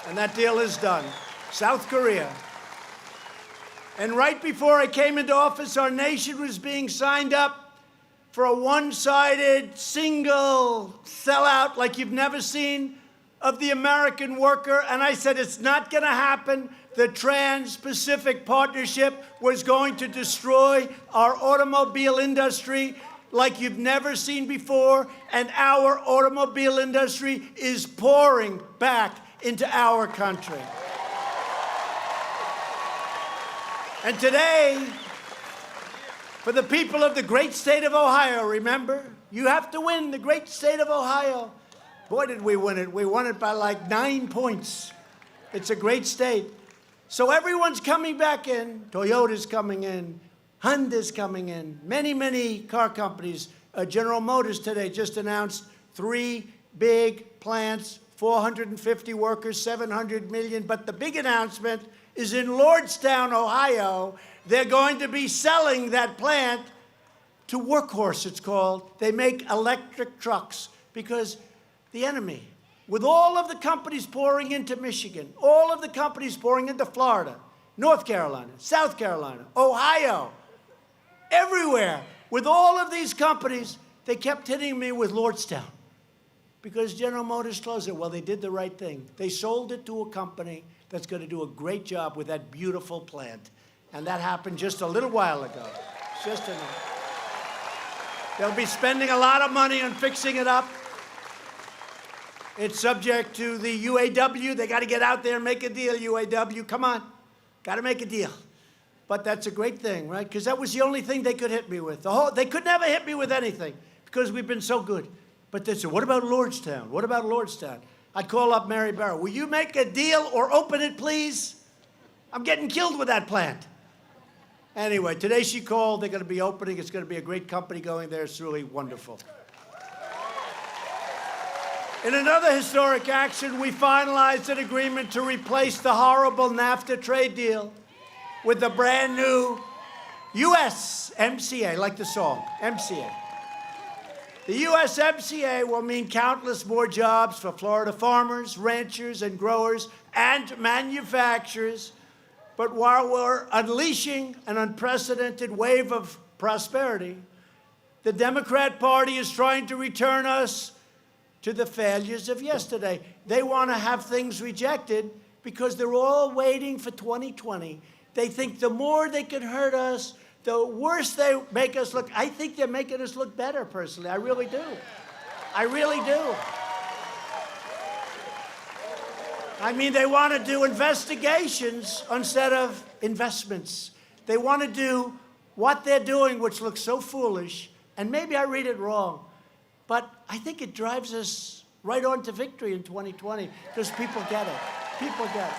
And that deal is done. South Korea. And right before I came into office, our nation was being signed up for a one-sided, single sellout like you've never seen of the American worker. And I said, it's not going to happen. The Trans-Pacific Partnership was going to destroy our automobile industry like you've never seen before, and our automobile industry is pouring back into our country. And today, for the people of the great state of Ohio, remember, you have to win the great state of Ohio. Boy, did we win it. We won it by like 9 points. It's a great state. So everyone's coming back in. Toyota's coming in. Honda's coming in. Many, many car companies. General Motors today just announced 3 big plants, 450 workers, 700 million. But the big announcement is in Lordstown, Ohio. They're going to be selling that plant to Workhorse, it's called. They make electric trucks because the enemy, with all of the companies pouring into Michigan, all of the companies pouring into Florida, North Carolina, South Carolina, Ohio, everywhere, with all of these companies, they kept hitting me with Lordstown because General Motors closed it. Well, they did the right thing. They sold it to a company that's going to do a great job with that beautiful plant. And that happened just a little while ago. Just a minute. They'll be spending a lot of money on fixing it up. It's subject to the UAW. They got to get out there and make a deal, UAW. Come on. Got to make a deal. But that's a great thing, right? Because that was the only thing they could hit me with. They could never hit me with anything because we've been so good. But they said, what about Lordstown? What about Lordstown? I'd call up Mary Barr. Will you make a deal or open it, please? I'm getting killed with that plant. Anyway, today she called. They're going to be opening. It's going to be a great company going there. It's really wonderful. In another historic action, we finalized an agreement to replace the horrible NAFTA trade deal with the brand new USMCA, like the song, MCA. The USMCA will mean countless more jobs for Florida farmers, ranchers, and growers, and manufacturers. But while we're unleashing an unprecedented wave of prosperity, the Democrat Party is trying to return us to the failures of yesterday. They want to have things rejected because they're all waiting for 2020. They think the more they can hurt us, the worse they make us look. I think they're making us look better, personally. I really do. I really do. I mean, they want to do investigations instead of investments. They want to do what they're doing, which looks so foolish, and maybe I read it wrong, but I think it drives us right on to victory in 2020 because people get it. People get it.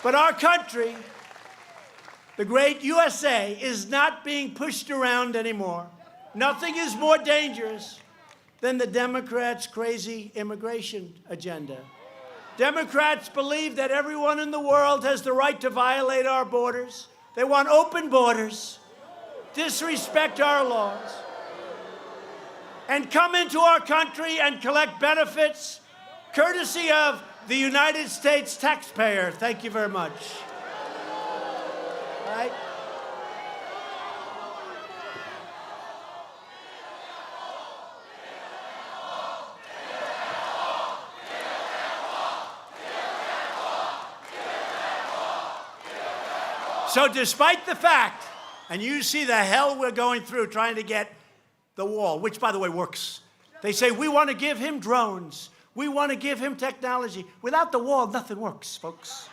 But our country, the great USA, is not being pushed around anymore. Nothing is more dangerous than the Democrats' crazy immigration agenda. Democrats believe that everyone in the world has the right to violate our borders. They want open borders, disrespect our laws, and come into our country and collect benefits courtesy of the United States taxpayer. Thank you very much. All right? So despite the fact, and you see the hell we're going through trying to get the wall, which, by the way, works. They say, we want to give him drones. We want to give him technology. Without the wall, nothing works, folks.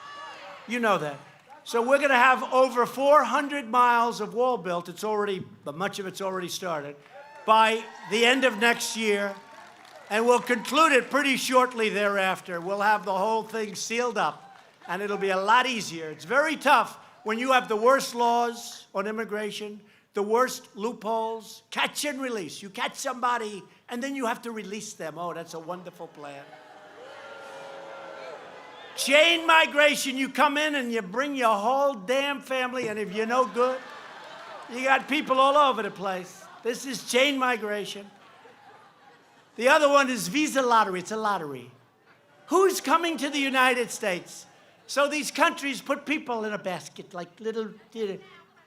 You know that. So we're going to have over 400 miles of wall built. It's already, much of it's already started, by the end of next year. And we'll conclude it pretty shortly thereafter. We'll have the whole thing sealed up, and it'll be a lot easier. It's very tough when you have the worst laws on immigration, the worst loopholes, catch and release. You catch somebody, and then you have to release them. Oh, that's a wonderful plan. Chain migration, you come in and you bring your whole damn family, and if you're no good, you got people all over the place. This is chain migration. The other one is visa lottery. It's a lottery. Who's coming to the United States? So these countries put people in a basket like little,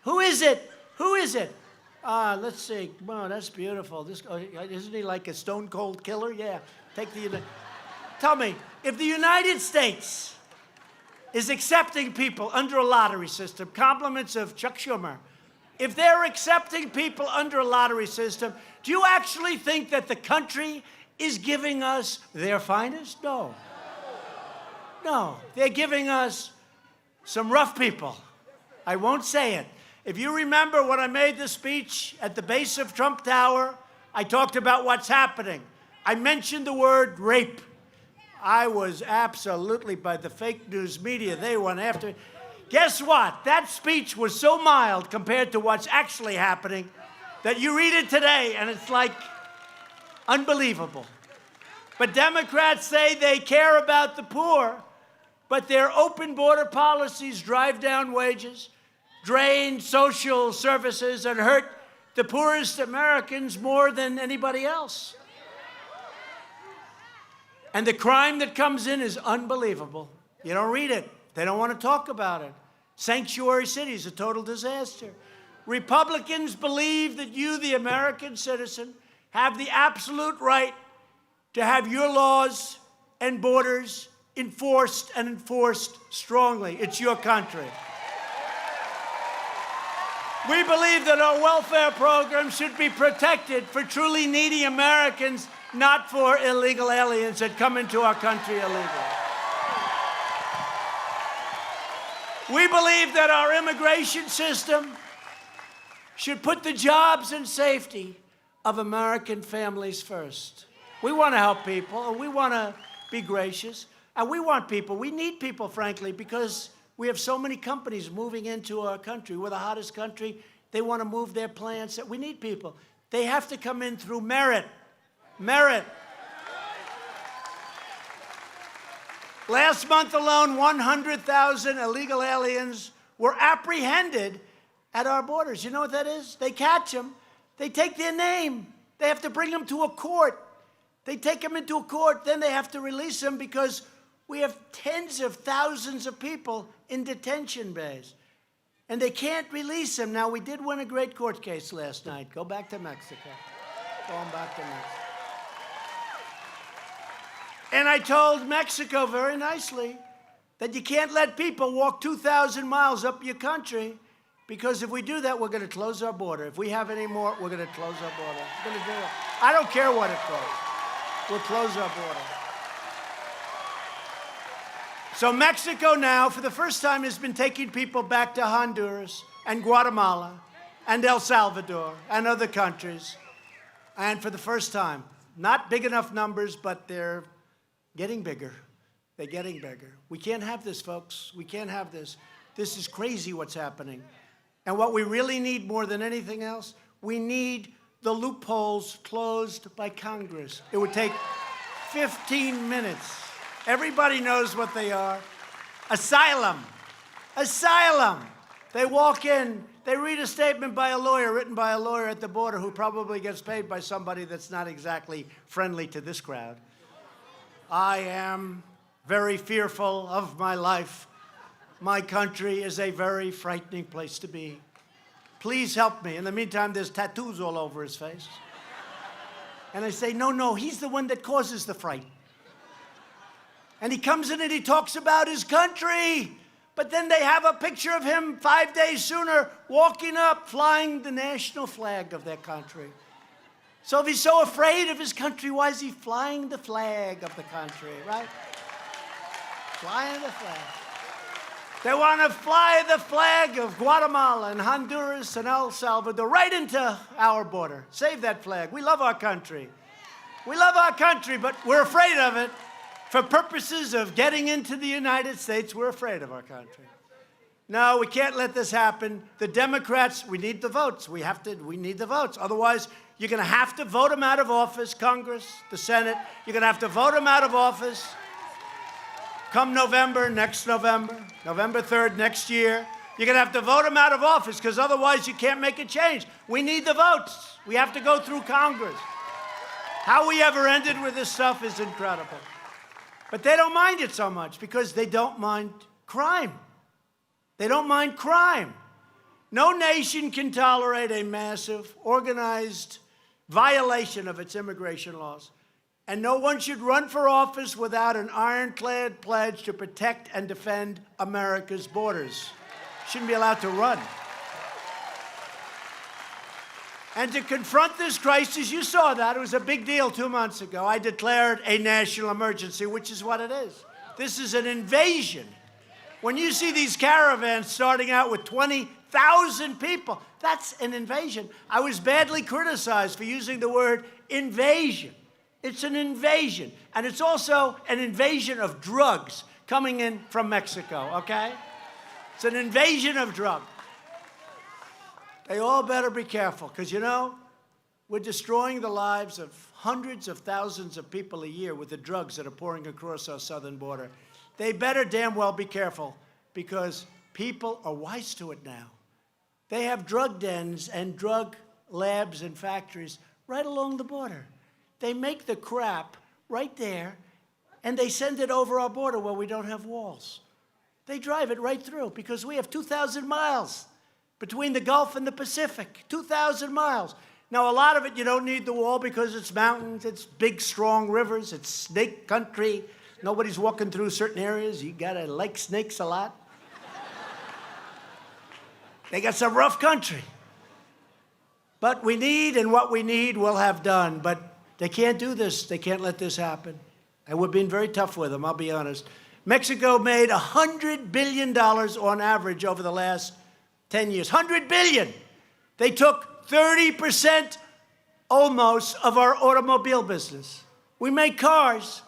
who is it? Who is it? Let's see. Wow, that's beautiful. Isn't he like a stone cold killer? Yeah. Tell me, if the United States is accepting people under a lottery system, compliments of Chuck Schumer, if they're accepting people under a lottery system, do you actually think that the country is giving us their finest? No. No, they're giving us some rough people. I won't say it. If you remember when I made the speech at the base of Trump Tower, I talked about what's happening. I mentioned the word rape. I was absolutely, by the fake news media, they went after it. Guess what? That speech was so mild compared to what's actually happening that you read it today and it's like unbelievable. But Democrats say they care about the poor, but their open border policies drive down wages, drain social services, and hurt the poorest Americans more than anybody else. And the crime that comes in is unbelievable. You don't read it. They don't want to talk about it. Sanctuary cities, a total disaster. Republicans believe that you, the American citizen, have the absolute right to have your laws and borders enforced and enforced strongly. It's your country. We believe that our welfare program should be protected for truly needy Americans, not for illegal aliens that come into our country illegally. We believe that our immigration system should put the jobs and safety of American families first. We want to help people, and we want to be gracious, and we want people. We need people, frankly, because we have so many companies moving into our country. We're the hottest country. They want to move their plants. We need people. They have to come in through merit. Merit. Last month alone, 100,000 illegal aliens were apprehended at our borders. You know what that is? They catch them. They take their name. They have to bring them to a court. They take them into a court. Then they have to release them because we have tens of thousands of people in detention bays. And they can't release them. Now, we did win a great court case last night. Go back to Mexico. Going back to Mexico. And I told Mexico very nicely that you can't let people walk 2,000 miles up your country, because if we do that, we're going to close our border. If we have any more, we're going to close our border. We're going to do it. I don't care what it costs. We'll close our border. So Mexico now, for the first time, has been taking people back to Honduras and Guatemala and El Salvador and other countries. And for the first time, not big enough numbers, but they're getting bigger. They're getting bigger. We can't have this, folks. We can't have this. This is crazy what's happening. And what we really need more than anything else, we need the loopholes closed by Congress. It would take 15 minutes. Everybody knows what they are. Asylum. Asylum. They walk in, they read a statement by a lawyer, written by a lawyer at the border who probably gets paid by somebody that's not exactly friendly to this crowd. I am very fearful of my life. My country is a very frightening place to be. Please help me. In the meantime, there's tattoos all over his face. And I say, no, he's the one that causes the fright. And he comes in and he talks about his country. But then they have a picture of him 5 days sooner walking up, flying the national flag of their country. So if he's so afraid of his country, why is he flying the flag of the country, right? Flying the flag. They want to fly the flag of Guatemala and Honduras and El Salvador right into our border. Save that flag. We love our country. We love our country, but we're afraid of it. For purposes of getting into the United States, we're afraid of our country. No, we can't let this happen. The Democrats, we need the votes. We need the votes. Otherwise, you're going to have to vote them out of office, Congress, the Senate. You're going to have to vote them out of office. Come November, next November, November 3rd, next year, you're going to have to vote them out of office because otherwise you can't make a change. We need the votes. We have to go through Congress. How we ever ended with this stuff is incredible. But they don't mind it so much because they don't mind crime. They don't mind crime. No nation can tolerate a massive, organized violation of its immigration laws. And no one should run for office without an ironclad pledge to protect and defend America's borders. Shouldn't be allowed to run. And to confront this crisis, you saw that. It was a big deal 2 months ago. I declared a national emergency, which is what it is. This is an invasion. When you see these caravans starting out with 20,000 people, that's an invasion. I was badly criticized for using the word invasion. It's an invasion. And it's also an invasion of drugs coming in from Mexico, okay? It's an invasion of drugs. They all better be careful, because, you know, we're destroying the lives of hundreds of thousands of people a year with the drugs that are pouring across our southern border. They better damn well be careful, because people are wise to it now. They have drug dens and drug labs and factories right along the border. They make the crap right there, and they send it over our border where we don't have walls. They drive it right through, because we have 2,000 miles between the Gulf and the Pacific, 2,000 miles. Now, a lot of it, you don't need the wall because it's mountains, it's big, strong rivers, it's snake country. Nobody's walking through certain areas. You gotta like snakes a lot. They got some rough country. But we need, and what we need we'll have done. But they can't do this. They can't let this happen. And we're being very tough with them, I'll be honest. Mexico made $100 billion on average over the last 10 years. $100 billion. They took 30% almost of our automobile business. We make cars.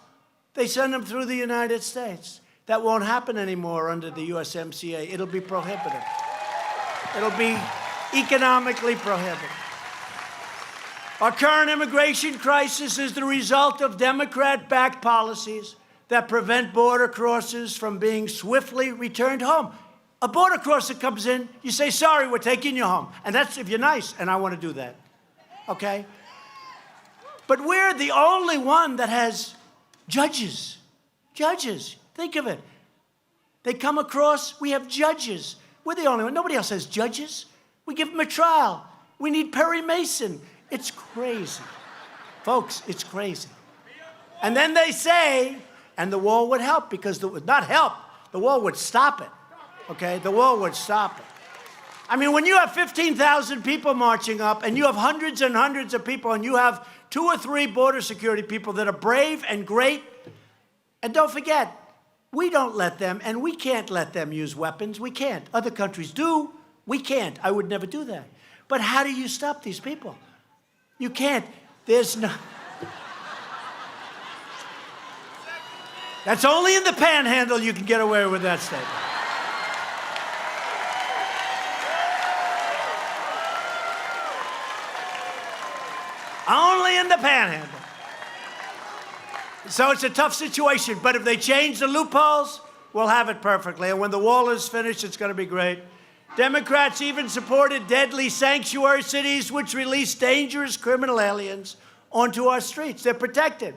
They send them through the United States. That won't happen anymore under the USMCA. It'll be prohibited. It'll be economically prohibited. Our current immigration crisis is the result of Democrat-backed policies that prevent border crossers from being swiftly returned home. A border crosser comes in, you say, sorry, we're taking you home. And that's if you're nice, and I want to do that, okay? But we're the only one that has judges. Judges, think of it. They come across, we have judges. We're the only one. Nobody else has judges. We give them a trial. We need Perry Mason. It's crazy. Folks, it's crazy. And then they say, and the wall would help, because not help, the wall would stop it. Okay, the wall would stop it. I mean, when you have 15,000 people marching up, and you have hundreds and hundreds of people, and you have 2 or 3 border security people that are brave and great, and don't forget, We don't let them, and we can't let them use weapons. We can't. Other countries do. We can't. I would never do that. But how do you stop these people? You can't. There's no... That's only in the panhandle you can get away with that statement. Only in the panhandle. So it's a tough situation, but if they change the loopholes, we'll have it perfectly. And when the wall is finished, it's going to be great. Democrats even supported deadly sanctuary cities which release dangerous criminal aliens onto our streets. They're protected.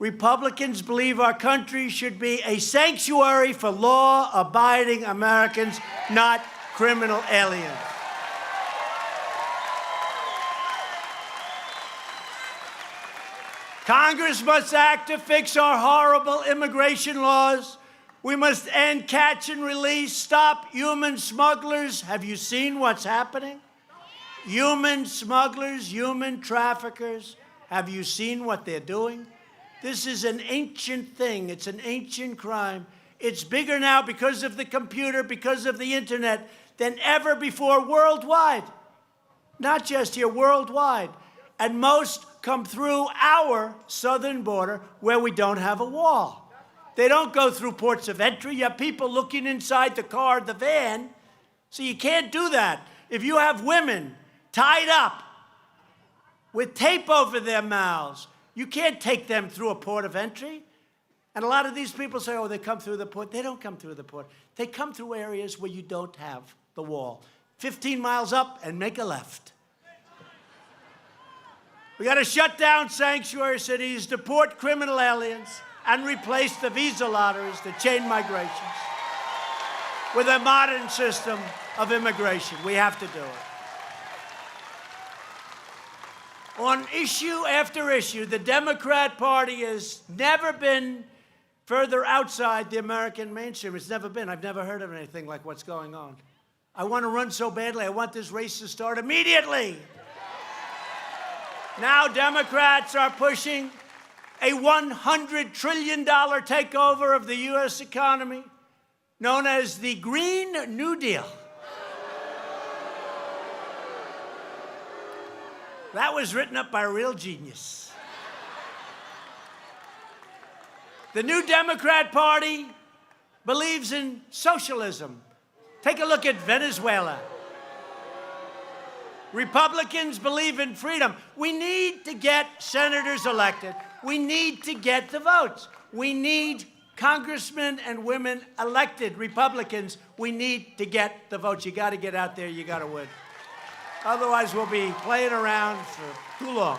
Republicans believe our country should be a sanctuary for law-abiding Americans, not criminal aliens. Congress must act to fix our horrible immigration laws. We must end catch and release, stop human smugglers. Have you seen what's happening? Human smugglers, human traffickers. Have you seen what they're doing? This is an ancient thing. It's an ancient crime. It's bigger now because of the computer, because of the internet, than ever before worldwide. Not just here, worldwide. And most come through our southern border where we don't have a wall. They don't go through ports of entry. You have people looking inside the car, the van. So you can't do that. If you have women tied up with tape over their mouths, you can't take them through a port of entry. And a lot of these people say, oh, they come through the port. They don't come through the port. They come through areas where you don't have the wall. 15 miles up and make a left. We got to shut down sanctuary cities, deport criminal aliens, and replace the visa lotteries, the chain migrations, with a modern system of immigration. We have to do it. On issue after issue, the Democrat Party has never been further outside the American mainstream. It's never been. I've never heard of anything like what's going on. I want to run so badly. I want this race to start immediately. Now Democrats are pushing a $100 trillion takeover of the U.S. economy, known as the Green New Deal. That was written up by a real genius. The new Democrat Party believes in socialism. Take a look at Venezuela. Republicans believe in freedom. We need to get senators elected. We need to get the votes. We need congressmen and women elected. Republicans, we need to get the votes. You got to get out there. You got to win. Otherwise, we'll be playing around for too long.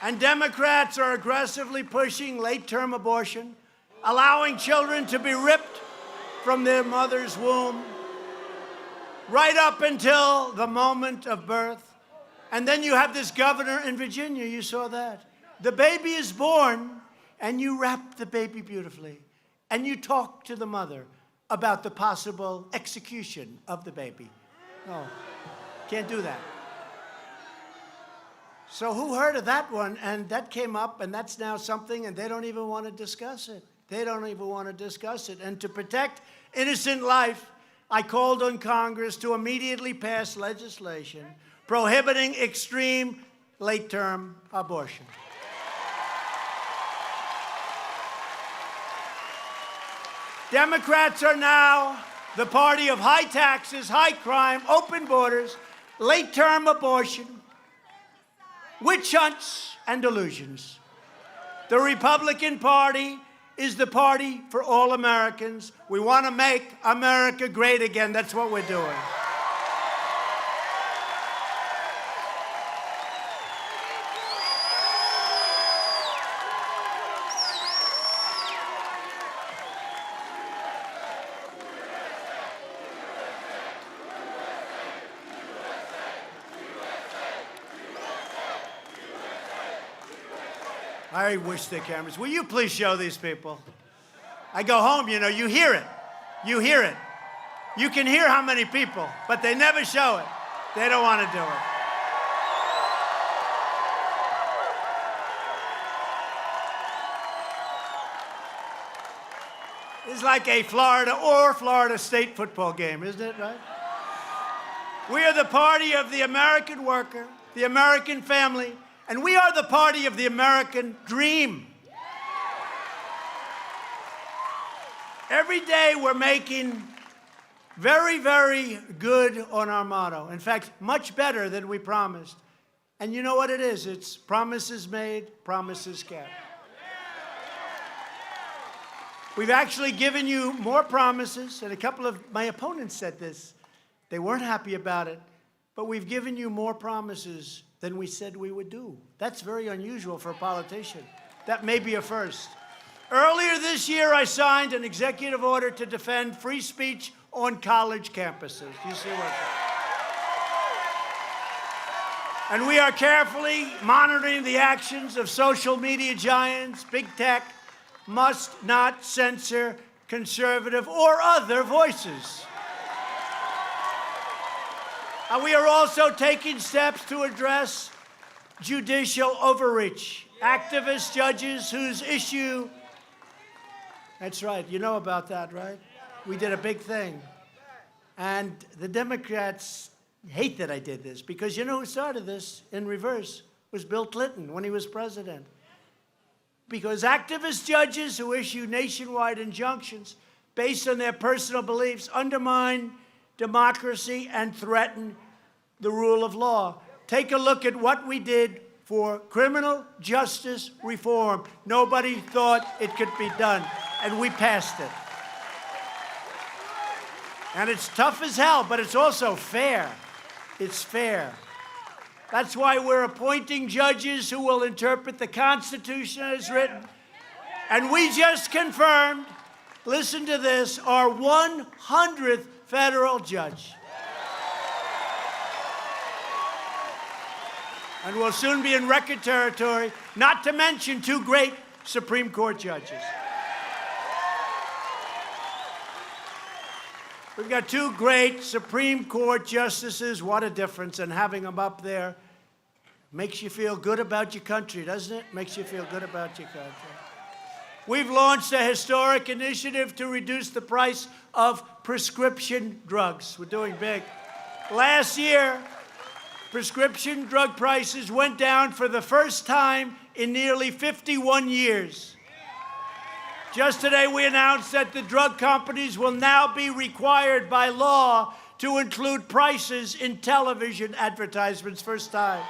And Democrats are aggressively pushing late-term abortion, allowing children to be ripped from their mother's womb right up until the moment of birth. And then you have this governor in Virginia, you saw that. The baby is born, and you wrap the baby beautifully, and you talk to the mother about the possible execution of the baby. No, can't do that. So who heard of that one? And that came up, and that's now something, and they don't even want to discuss it. They don't even want to discuss it. And to protect innocent life, I called on Congress to immediately pass legislation prohibiting extreme late-term abortion. Democrats are now the party of high taxes, high crime, open borders, late-term abortion, witch hunts, and delusions. The Republican Party is the party for all Americans. We want to make America great again. That's what we're doing. I wish the cameras. Will you please show these people? I go home, you know, you hear it. You hear it. You can hear how many people, but they never show it. They don't want to do it. It's like a Florida State football game, isn't it, right? We are the party of the American worker, the American family, and we are the party of the American dream. Every day we're making very, very good on our motto. In fact, much better than we promised. And you know what it is? It's promises made, promises kept. We've actually given you more promises, and a couple of my opponents said this. They weren't happy about it, but we've given you more promises than we said we would do. That's very unusual for a politician. That may be a first. Earlier this year, I signed an executive order to defend free speech on college campuses. You see what? And we are carefully monitoring the actions of social media giants. Big tech must not censor conservative or other voices. And we are also taking steps to address judicial overreach. Activist judges whose issue, that's right, you know about that, right? We did a big thing. And the Democrats hate that I did this, because you know who started this in reverse? Was Bill Clinton when he was president. Because activist judges who issue nationwide injunctions based on their personal beliefs undermine democracy and threaten the rule of law. Take a look at what we did for criminal justice reform. Nobody thought it could be done, and we passed it. And it's tough as hell, but it's also fair. It's fair. That's why we're appointing judges who will interpret the Constitution as written. And we just confirmed, listen to this, our 100th federal judge. And we'll soon be in record territory, not to mention 2 great Supreme Court judges. We've got 2 great Supreme Court justices. What a difference. And having them up there makes you feel good about your country, doesn't it? Makes you feel good about your country. We've launched a historic initiative to reduce the price of prescription drugs. We're doing big. Last year, prescription drug prices went down for the first time in nearly 51 years. Just today, we announced that the drug companies will now be required by law to include prices in television advertisements. First time.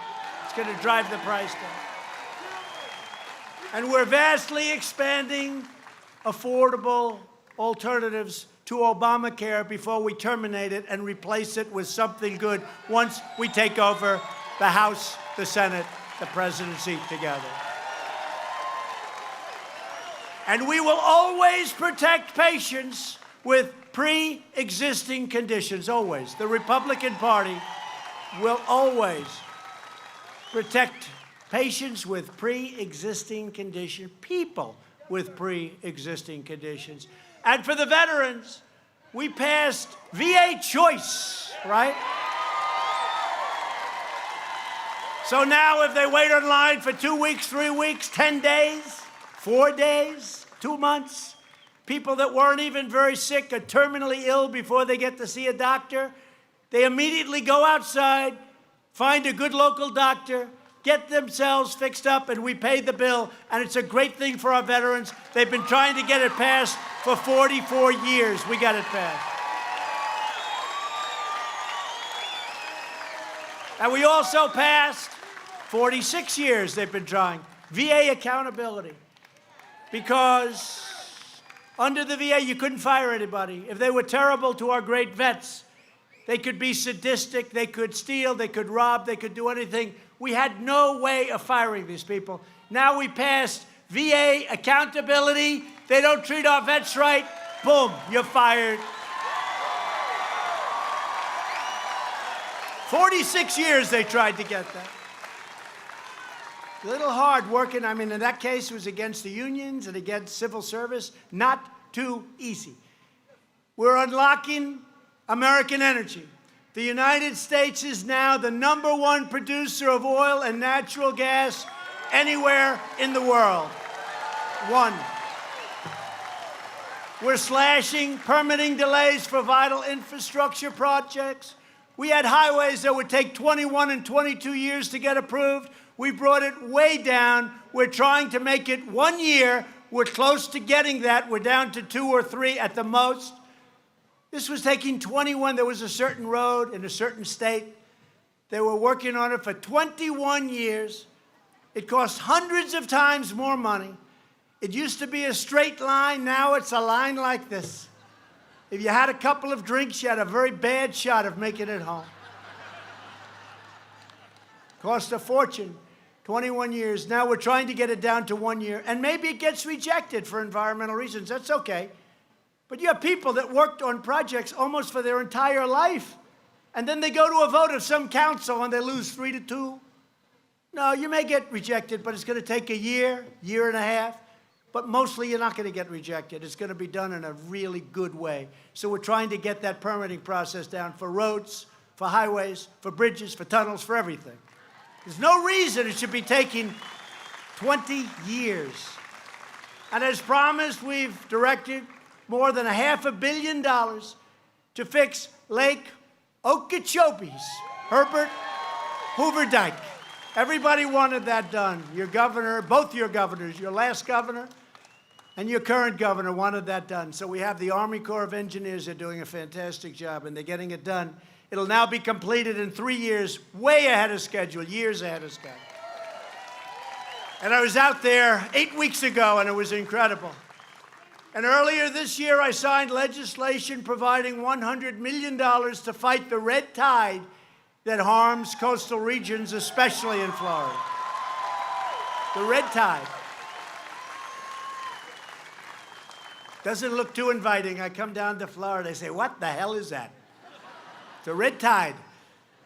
It's going to drive the price down. And we're vastly expanding affordable alternatives to Obamacare before we terminate it and replace it with something good once we take over the House, the Senate, the presidency together. And we will always protect patients with pre-existing conditions, always. The Republican Party will always protect patients with pre-existing conditions, people with pre-existing conditions. And for the veterans, we passed VA choice, right? So now if they wait online for 2 weeks, 3 weeks, 10 days, 4 days, 2 months, people that weren't even very sick or terminally ill before they get to see a doctor, they immediately go outside, find a good local doctor, get themselves fixed up, and we pay the bill. And it's a great thing for our veterans. They've been trying to get it passed for 44 years. We got it passed. And we also passed, 46 years they've been trying, VA accountability. Because under the VA, you couldn't fire anybody. If they were terrible to our great vets, they could be sadistic, they could steal, they could rob, they could do anything. We had no way of firing these people. Now we passed VA accountability. They don't treat our vets right. Boom, you're fired. 46 years they tried to get that. A little hard working. I mean, in that case, it was against the unions and against civil service. Not too easy. We're unlocking American energy. The United States is now the #1 producer of oil and natural gas anywhere in the world. 1. We're slashing permitting delays for vital infrastructure projects. We had highways that would take 21 and 22 years to get approved. We brought it way down. We're trying to make it 1 year. We're close to getting that. We're down to 2 or 3 at the most. This was taking 21. There was a certain road in a certain state. They were working on it for 21 years. It cost hundreds of times more money. It used to be a straight line. Now it's a line like this. If you had a couple of drinks, you had a very bad shot of making it home. Cost a fortune. 21 years. Now we're trying to get it down to 1 year. And maybe it gets rejected for environmental reasons. That's okay. But you have people that worked on projects almost for their entire life. And then they go to a vote of some council and they lose 3-2. No, you may get rejected, but it's going to take a year, year and a half. But mostly you're not going to get rejected. It's going to be done in a really good way. So we're trying to get that permitting process down for roads, for highways, for bridges, for tunnels, for everything. There's no reason it should be taking 20 years. And as promised, we've directed more than $500 million to fix Lake Okeechobee's Herbert Hoover Dike. Everybody wanted that done. Your governor, both your governors, your last governor and your current governor wanted that done. So we have the Army Corps of Engineers. They're doing a fantastic job, and they're getting it done. It'll now be completed in 3 years, way ahead of schedule, years ahead of schedule. And I was out there 8 weeks ago, and it was incredible. And earlier this year, I signed legislation providing $100 million to fight the red tide that harms coastal regions, especially in Florida. The red tide. Doesn't look too inviting. I come down to Florida, they say, what the hell is that? It's a red tide.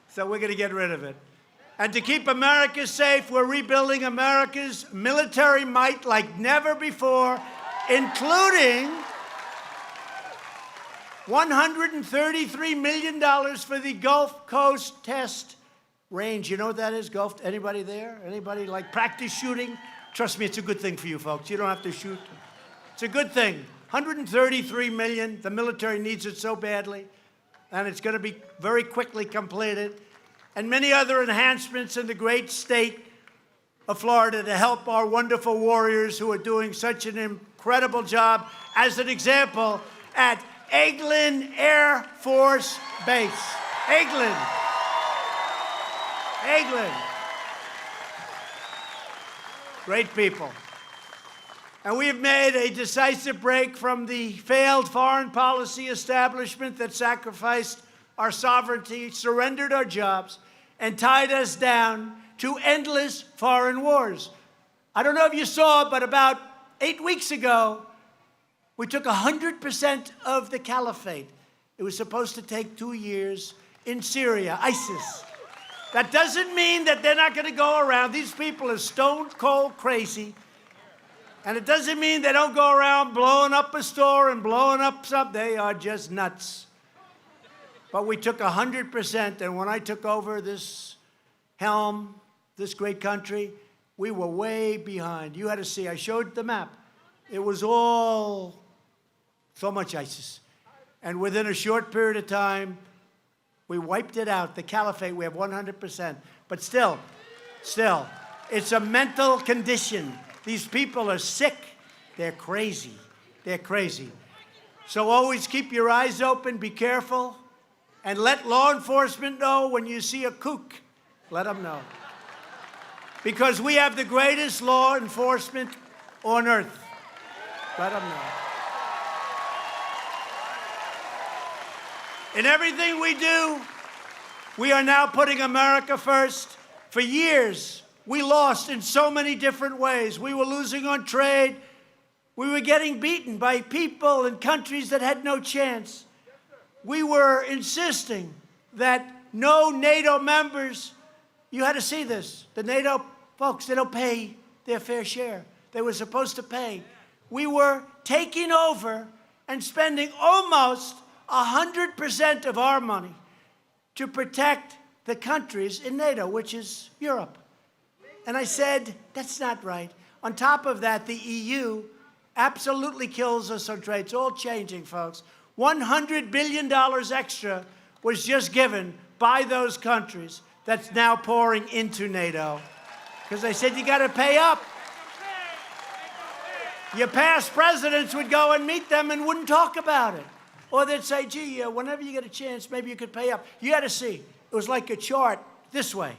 So we're going to get rid of it. And to keep America safe, we're rebuilding America's military might like never before, including $133 million for the Gulf Coast Test Range. You know what that is? Gulf? Anybody there? Anybody like practice shooting? Trust me, it's a good thing for you folks. You don't have to shoot. It's a good thing. $133 million. The military needs it so badly. And it's going to be very quickly completed. And many other enhancements in the great state of Florida to help our wonderful warriors who are doing such an incredible job. As an example, at Eglin Air Force Base. Eglin. Eglin. Great people. And we have made a decisive break from the failed foreign policy establishment that sacrificed our sovereignty, surrendered our jobs, and tied us down to endless foreign wars. I don't know if you saw, but about 8 weeks ago, we took 100% of the caliphate. It was supposed to take 2 years in Syria, ISIS. That doesn't mean that they're not going to go around. These people are stone cold crazy. And it doesn't mean they don't go around blowing up a store and blowing up something. They are just nuts. But we took 100%, and when I took over this helm, this great country, we were way behind. You had to see, I showed the map. It was all so much ISIS. And within a short period of time, we wiped it out. The caliphate, we have 100%. But still, it's a mental condition. These people are sick. They're crazy. They're crazy. So always keep your eyes open, be careful, and let law enforcement know when you see a kook. Let them know. Because we have the greatest law enforcement on earth. Let them know. In everything we do, we are now putting America first. For years, we lost in so many different ways. We were losing on trade. We were getting beaten by people and countries that had no chance. We were insisting that no NATO members, you had to see this, the NATO folks, they don't pay their fair share. They were supposed to pay. We were taking over and spending almost 100% of our money to protect the countries in NATO, which is Europe. And I said, that's not right. On top of that, the EU absolutely kills us on trade. It's all changing, folks. $100 billion extra was just given by those countries that's now pouring into NATO because they said you got to pay up. Your past presidents would go and meet them and wouldn't talk about it. Or they'd say, gee, whenever you get a chance, maybe you could pay up. You got to see. It was like a chart this way.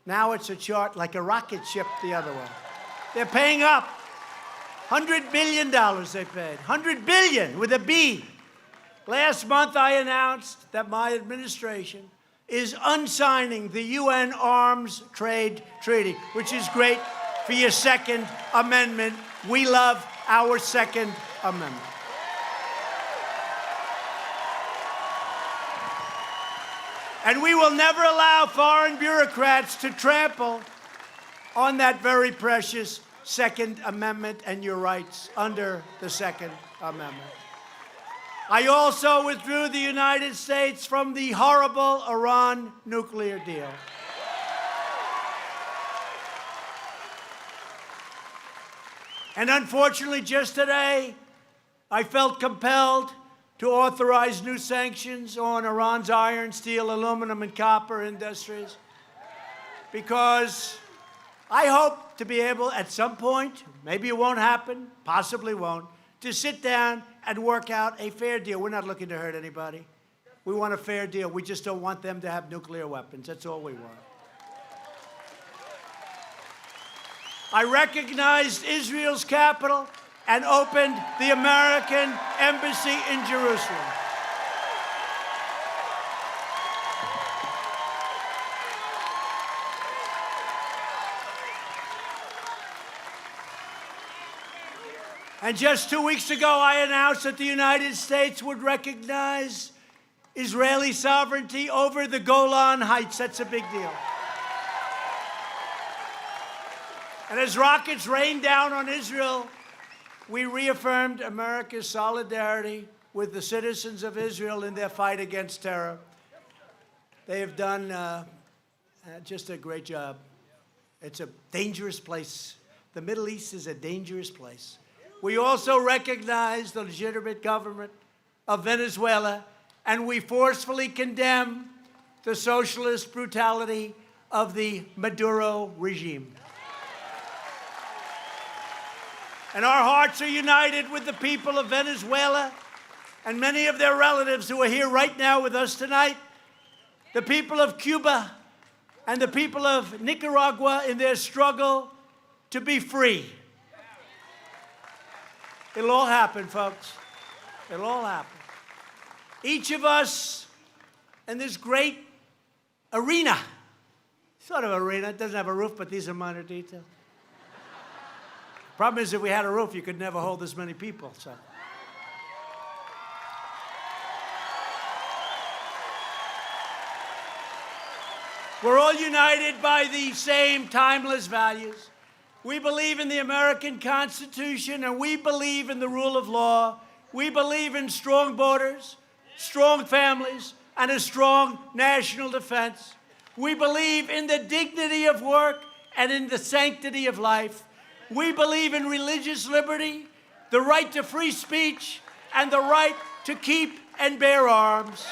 Now it's a chart like a rocket ship the other way. They're paying up. $100 billion they paid. $100 billion with a B. Last month I announced that my administration is unsigning the UN Arms Trade Treaty, which is great for your Second Amendment. We love our Second Amendment. And we will never allow foreign bureaucrats to trample on that very precious Second Amendment and your rights under the Second Amendment. I also withdrew the United States from the horrible Iran nuclear deal. And unfortunately, just today, I felt compelled to authorize new sanctions on Iran's iron, steel, aluminum, and copper industries because I hope to be able at some point, maybe it won't happen, possibly won't, to sit down and work out a fair deal. We're not looking to hurt anybody. We want a fair deal. We just don't want them to have nuclear weapons. That's all we want. I recognized Israel's capital and opened the American embassy in Jerusalem. And just 2 weeks ago, I announced that the United States would recognize Israeli sovereignty over the Golan Heights. That's a big deal. And as rockets rained down on Israel, we reaffirmed America's solidarity with the citizens of Israel in their fight against terror. They have done just a great job. It's a dangerous place. The Middle East is a dangerous place. We also recognize the legitimate government of Venezuela, and we forcefully condemn the socialist brutality of the Maduro regime. And our hearts are united with the people of Venezuela and many of their relatives who are here right now with us tonight, the people of Cuba and the people of Nicaragua in their struggle to be free. It'll all happen, folks. It'll all happen. Each of us in this great arena, sort of arena, it doesn't have a roof, but these are minor details. Problem is, if we had a roof, you could never hold this many people. So. We're all united by the same timeless values. We believe in the American Constitution, and we believe in the rule of law. We believe in strong borders, strong families, and a strong national defense. We believe in the dignity of work and in the sanctity of life. We believe in religious liberty, the right to free speech, and the right to keep and bear arms.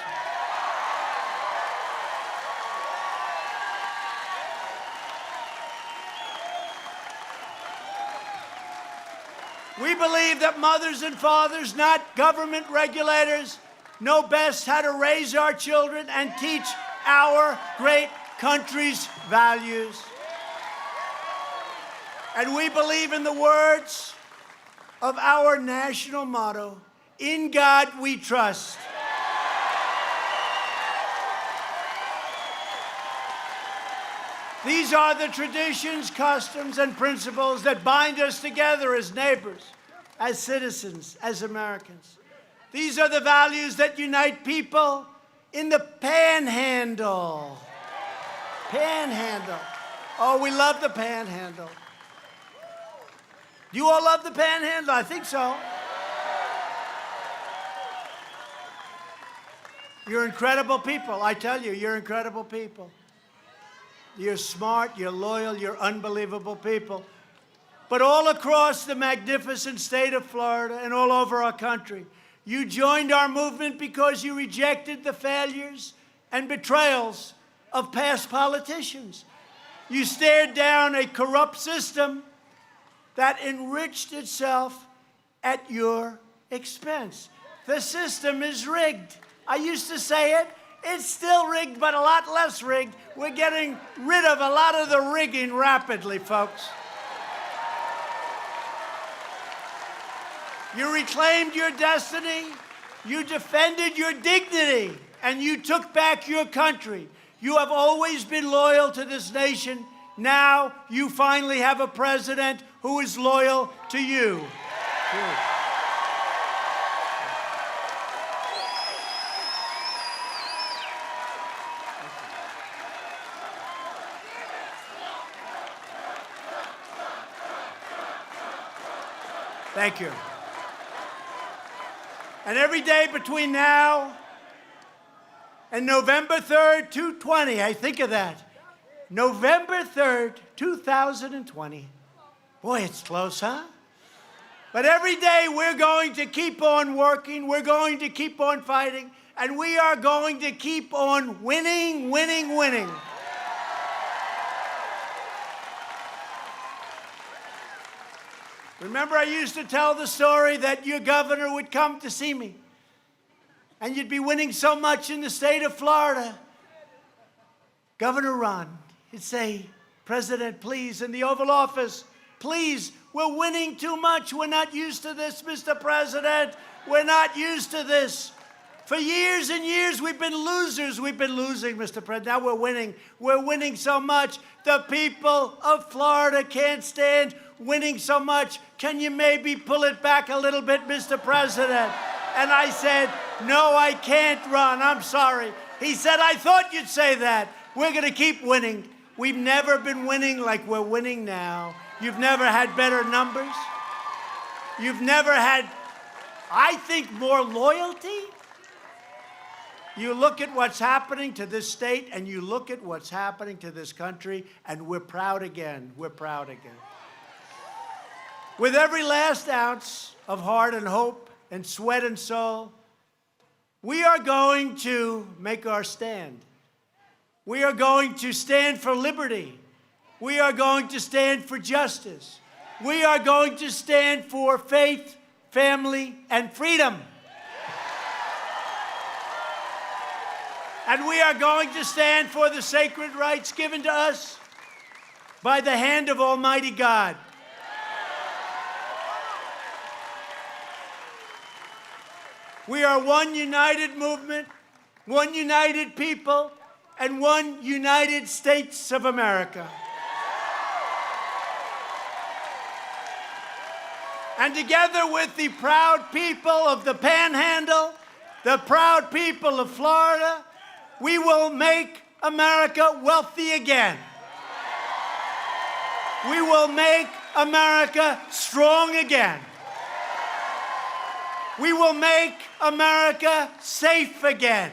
We believe that mothers and fathers, not government regulators, know best how to raise our children and teach our great country's values. And we believe in the words of our national motto, "In God we trust." These are the traditions, customs, and principles that bind us together as neighbors, as citizens, as Americans. These are the values that unite people in the Panhandle. Panhandle. Oh, we love the Panhandle. You all love the Panhandle? I think so. You're incredible people. I tell you, you're incredible people. You're smart, you're loyal, you're unbelievable people. but all across the magnificent state of Florida and all over our country. You joined our movement because you rejected the failures and betrayals of past politicians. You stared down a corrupt system that enriched itself at your expense. The system is rigged. I used to say it. It's still rigged, but a lot less rigged. We're getting rid of a lot of the rigging rapidly, folks. You reclaimed your destiny, you defended your dignity, and you took back your country. You have always been loyal to this nation. Now you finally have a president who is loyal to you. Thank you. And every day between now and November 3rd, 2020, I think of that. November 3rd, 2020. Boy, it's close, huh? But every day we're going to keep on working, we're going to keep on fighting, and we are going to keep on winning, winning, winning. Remember, I used to tell the story that your governor would come to see me, and you'd be winning so much in the state of Florida. Governor Ron, he'd say, President, please, in the Oval Office, please, we're winning too much. We're not used to this, Mr. President. We're not used to this. For years and years, we've been losers. We've been losing, Mr. President. Now we're winning. We're winning so much. The people of Florida can't stand winning so much. Can you maybe pull it back a little bit, Mr. President? And I said, no, I can't, Ron. I'm sorry. He said, I thought you'd say that. We're going to keep winning. We've never been winning like we're winning now. You've never had better numbers. You've never had, I think, more loyalty. You look at what's happening to this state, and you look at what's happening to this country, and we're proud again. We're proud again. With every last ounce of heart and hope and sweat and soul, we are going to make our stand. We are going to stand for liberty. We are going to stand for justice. We are going to stand for faith, family, and freedom. And we are going to stand for the sacred rights given to us by the hand of Almighty God. We are one united movement, one united people, and one United States of America. And together with the proud people of the Panhandle, the proud people of Florida, we will make America wealthy again. We will make America strong again. We will make America safe again.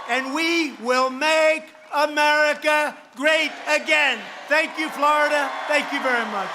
And we will make America great again. Thank you, Florida. Thank you very much.